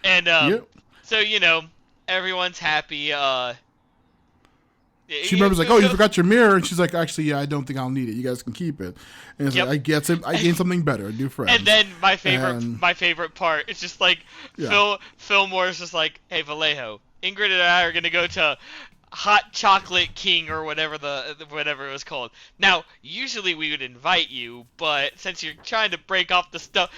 And, Yep. so, everyone's happy. She remembers like, oh, you forgot your mirror, and she's like, actually, yeah, I don't think I'll need it. You guys can keep it. And it's Yep. like, I gained something better, a new friend. And then my favorite part, it's just like Fillmore's just like, hey Vallejo, Ingrid and I are gonna go to Hot Chocolate King or whatever it was called. Now, usually we would invite you, but since you're trying to break off the stuff,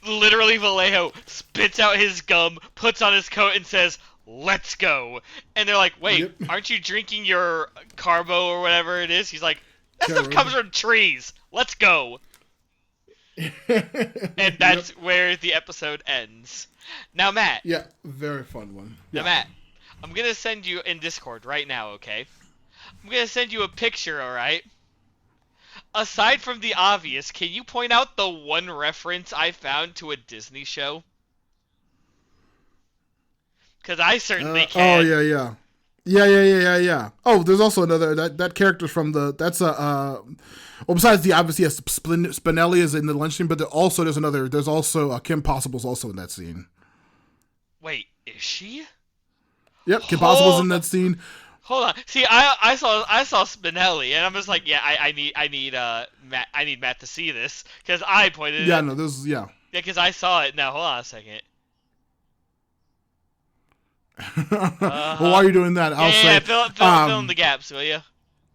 literally Vallejo spits out his gum, puts on his coat, and says, let's go. And they're like, wait, aren't you drinking your carbo or whatever it is? He's like, that stuff comes from trees. Let's go. And that's where the episode ends. Now, Matt. Yeah, very fun one. Now, Matt, I'm going to send you in Discord right now, okay? I'm going to send you a picture, alright? Aside from the obvious, can you point out the one reference I found to a Disney show? Because I certainly can. Oh, yeah. Yeah. Oh, there's also another, that character from besides the obvious, yes, Spinelli is in the lunch scene, but there's also Kim Possible's also in that scene. Wait, is she? Yep, Kim Possible's in that scene. Hold on. See, I saw Spinelli, and I'm just like, yeah, I need Matt to see this because I pointed it. Yeah, no, this is Yeah, because I saw it. Now hold on a second. Well, while you're doing that, I'll say fill in the gaps, will you?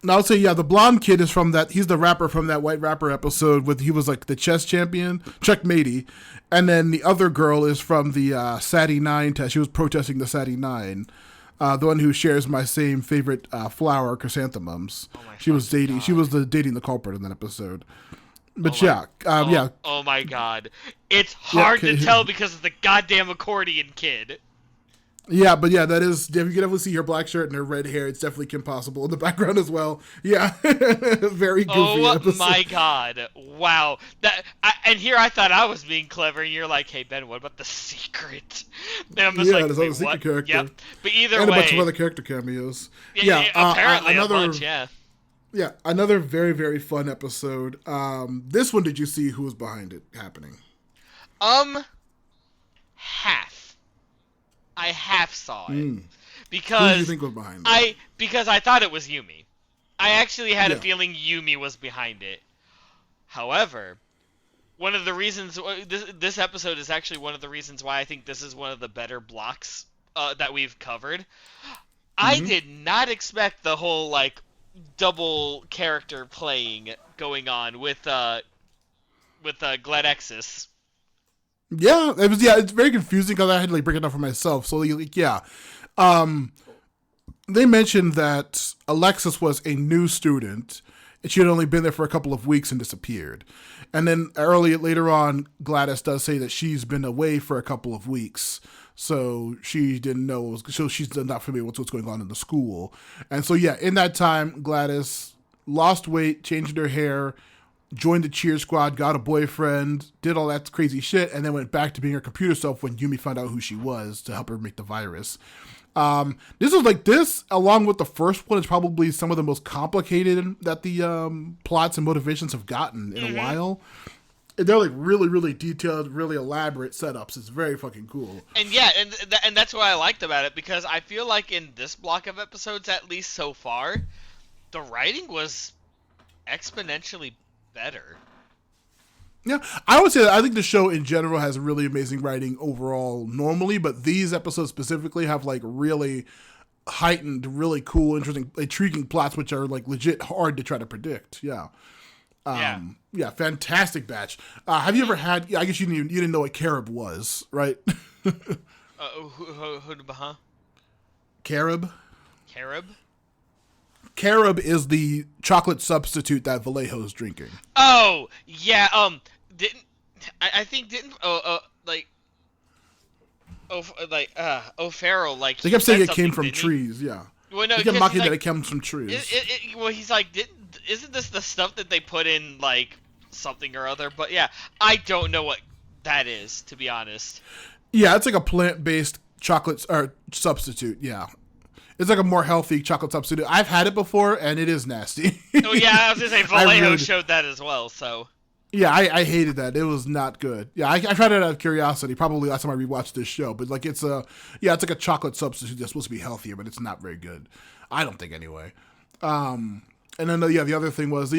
I'll say, yeah, the blonde kid is from that. He's the rapper from that white rapper episode he was like the chess champion, Checkmatey, and then the other girl is from the Sadie 9 test. She was protesting the Sadie 9. The one who shares my same favorite flower, chrysanthemums. She was dating. God. She was dating the culprit in that episode. But yeah. Oh my God, it's hard to tell because of the goddamn accordion kid. Yeah, but yeah, that is. You can definitely see her black shirt and her red hair. It's definitely Kim Possible in the background as well. Yeah, very goofy episode. Oh my God! Wow. And here I thought I was being clever, and you're like, "Hey Ben, what about the secret?" And I'm just like, there's a secret character. Yep. But either and way, a bunch of other character cameos. Yeah, apparently a bunch. Yeah. Yeah, another very very fun episode. This one, did you see who was behind it happening? Half. I half saw it because who do you think was behind it? Because I thought it was Yumi. I actually had a feeling Yumi was behind it. However, one of the reasons this episode is actually one of the reasons why I think this is one of the better blocks that we've covered. I did not expect the whole like double character playing going on with Gledexis. Yeah, it's very confusing because I had to like break it down for myself. So they mentioned that Alexis was a new student and she had only been there for a couple of weeks and disappeared. And then later on, Gladys does say that she's been away for a couple of weeks. So she didn't know, so she's not familiar with what's going on in the school. And so yeah, in that time, Gladys lost weight, changed her hair, joined the cheer squad, got a boyfriend, did all that crazy shit, and then went back to being her computer self when Yumi found out who she was to help her make the virus. This, along with the first one, is probably some of the most complicated that the plots and motivations have gotten in a while. They're like really, really detailed, really elaborate setups. It's very fucking cool. And yeah, and that's what I liked about it, because I feel like in this block of episodes, at least so far, the writing was exponentially better. Yeah, I would say that I think the show in general has really amazing writing overall normally, but these episodes specifically have like really heightened, really cool, interesting, intriguing plots, which are like legit hard to try to predict. Yeah. Yeah. Yeah, fantastic batch. Have you ever had? Yeah, I guess you didn't know what carob was, right? Huh? Carob. Carob? Carob is the chocolate substitute that Vallejo's drinking. Oh, yeah. Didn't I think didn't O'Farrell They he kept saying said it came something, from didn't he? trees. Yeah, Well, no, they kept because he's mocking that like, it comes from trees. well, he's like, isn't this the stuff that they put in like something or other? But yeah, I don't know what that is, to be honest. Yeah, it's like a plant-based chocolate or substitute. Yeah, it's like a more healthy chocolate substitute. I've had it before, and it is nasty. Oh yeah, I was gonna say Vallejo showed that as well. So yeah, I hated that. It was not good. Yeah, I tried it out of curiosity. Probably last time I rewatched this show, but like it's like a chocolate substitute that's supposed to be healthier, but it's not very good. I don't think anyway. And then the other thing was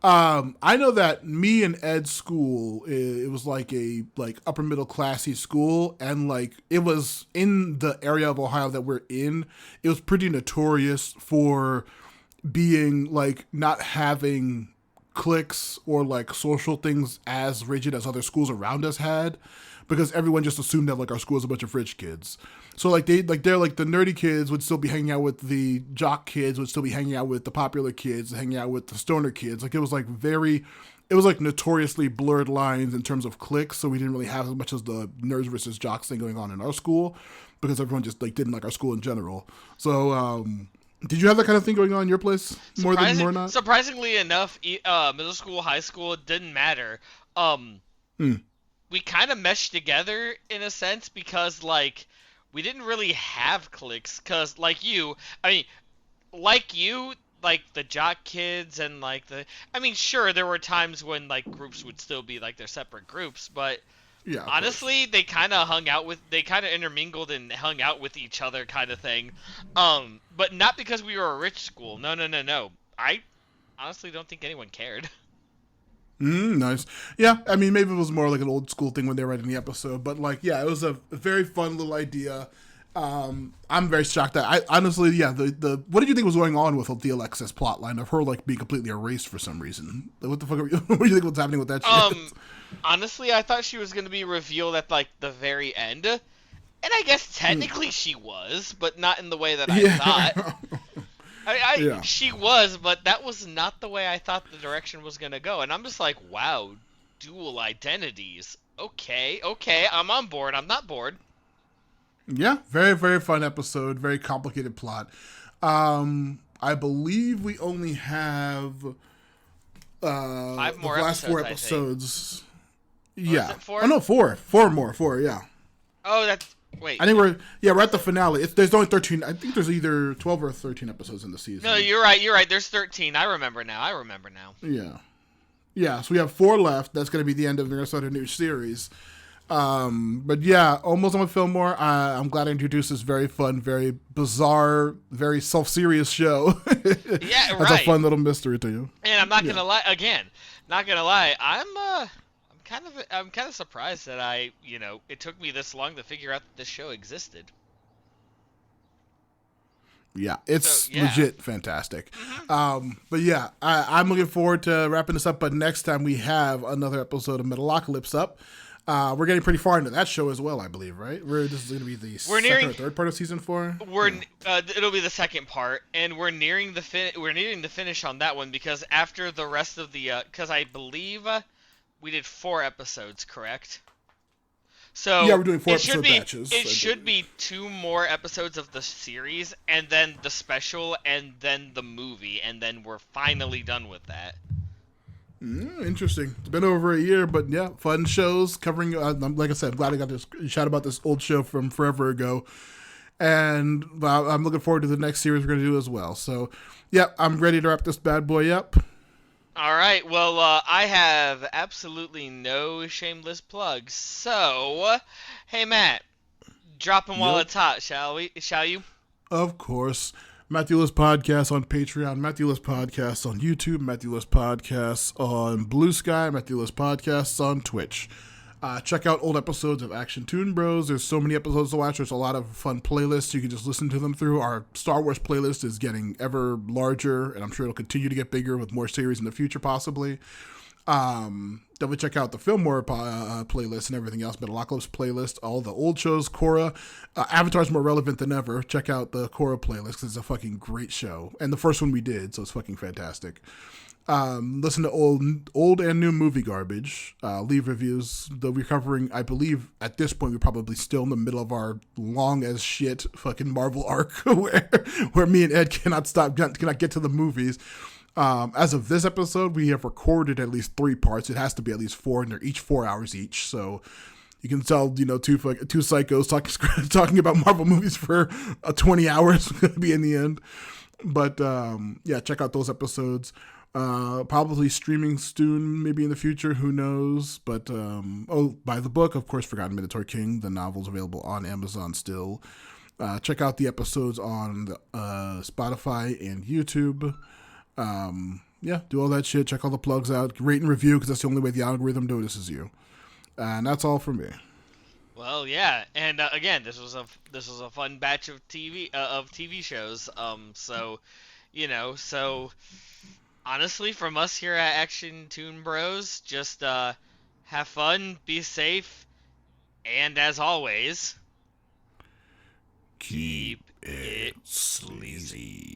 I know that me and Ed's school, it was like a upper middle classy school, and like it was in the area of Ohio that we're in. It was pretty notorious for being like not having cliques or like social things as rigid as other schools around us had, because everyone just assumed that like our school was a bunch of rich kids. So they're like the nerdy kids would still be hanging out with the jock kids, would still be hanging out with the popular kids, hanging out with the stoner kids. Like it was like notoriously blurred lines in terms of cliques. So we didn't really have as much as the nerds versus jocks thing going on in our school, because everyone just like didn't like our school in general. So did you have that kind of thing going on in your place more not? Surprisingly enough, middle school, high school, it didn't matter. We kind of meshed together in a sense, because like we didn't really have cliques, because like you, like the jock kids and like sure, there were times when like groups would still be like their separate groups, but yeah, honestly, they kind of intermingled and hung out with each other, kind of thing. But not because we were a rich school. No. I honestly don't think anyone cared. Nice. Yeah, maybe it was more like an old school thing when they were writing the episode, but like, yeah, it was a very fun little idea. I'm very shocked that I honestly, the what did you think was going on with the Alexis plotline of her like being completely erased for some reason? Like, what the fuck? What do you think was happening with that shit? Honestly, I thought she was going to be revealed at like the very end, and I guess technically she was, but not in the way that I thought. She was, but that was not the way I thought the direction was going to go, and I'm just like, wow, dual identities. Okay, I'm on board. I'm not bored. Yeah, very, very fun episode. Very complicated plot. I believe we only have 5 more the last episodes, 4 episodes. Yeah. 4? Oh no, 4. 4 more. 4. Yeah. Oh, that's wait. I think we're at the finale. There's only 13. I think there's either 12 or 13 episodes in the season. No, you're right. There's 13. I remember now. Yeah. Yeah. So we have 4 left. That's going to be the end of the Minnesota new series. But yeah, almost on with Fillmore. I'm glad I introduced this very fun, very bizarre, very self-serious show. Yeah, right. That's a fun little mystery to you. And I'm not gonna lie. Again, not gonna lie. I'm kind of surprised that it took me this long to figure out that this show existed. Yeah, it's legit fantastic. Mm-hmm. But yeah, I'm looking forward to wrapping this up. But next time we have another episode of Metalocalypse up. We're getting pretty far into that show as well, I believe, right? This is going to be the second or third part of season 4. It'll be the second part, and we're nearing the finish on that one, because after the rest of the because I believe we did 4 episodes, correct? So yeah, we're doing 4 episode batches. It should be 2 more episodes of the series, and then the special, and then the movie, and then we're finally done with that. Interesting. It's been over a year, but yeah, fun shows covering. Like I said, I'm glad I got this shout about this old show from forever ago, and I'm looking forward to the next series we're going to do as well. So, yeah, I'm ready to wrap this bad boy up. All right. Well, I have absolutely no shameless plugs. So, hey Matt, drop them while it's hot, shall you? Of course. Matthew List Podcast on Patreon, Matthew List Podcasts on YouTube, Matthew List Podcasts on Blue Sky, Matthew List Podcasts on Twitch. Check out old episodes of Action Toon Bros. There's so many episodes to watch. There's a lot of fun playlists. You can just listen to them through. Our Star Wars playlist is getting ever larger, and I'm sure it'll continue to get bigger with more series in the future, possibly. Definitely check out the Fillmore playlist and everything else. Metalocalypse playlist, all the old shows, Korra. Avatar's more relevant than ever. Check out the Korra playlist because it's a fucking great show. And the first one we did, so it's fucking fantastic. Listen to old and new movie garbage. Leave reviews. Though we're covering, I believe, at this point, we're probably still in the middle of our long as shit fucking Marvel arc where me and Ed cannot get to the movies. As of this episode, we have recorded at least 3 parts. It has to be at least 4, and they're each 4 hours each. So you can tell, two psychos talking about Marvel movies for 20 hours gonna be in the end. But yeah, check out those episodes. Probably streaming soon, maybe in the future, who knows. But buy the book, of course, Forgotten Minotaur King. The novel's available on Amazon still. Check out the episodes on Spotify and YouTube. Yeah, do all that shit. Check all the plugs out. Rate and review, because that's the only way the algorithm notices you. And that's all from me. Well, yeah, and again, this was a fun batch of TV shows. So honestly, from us here at Action Toon Bros, just have fun, be safe, and as always, keep it sleazy.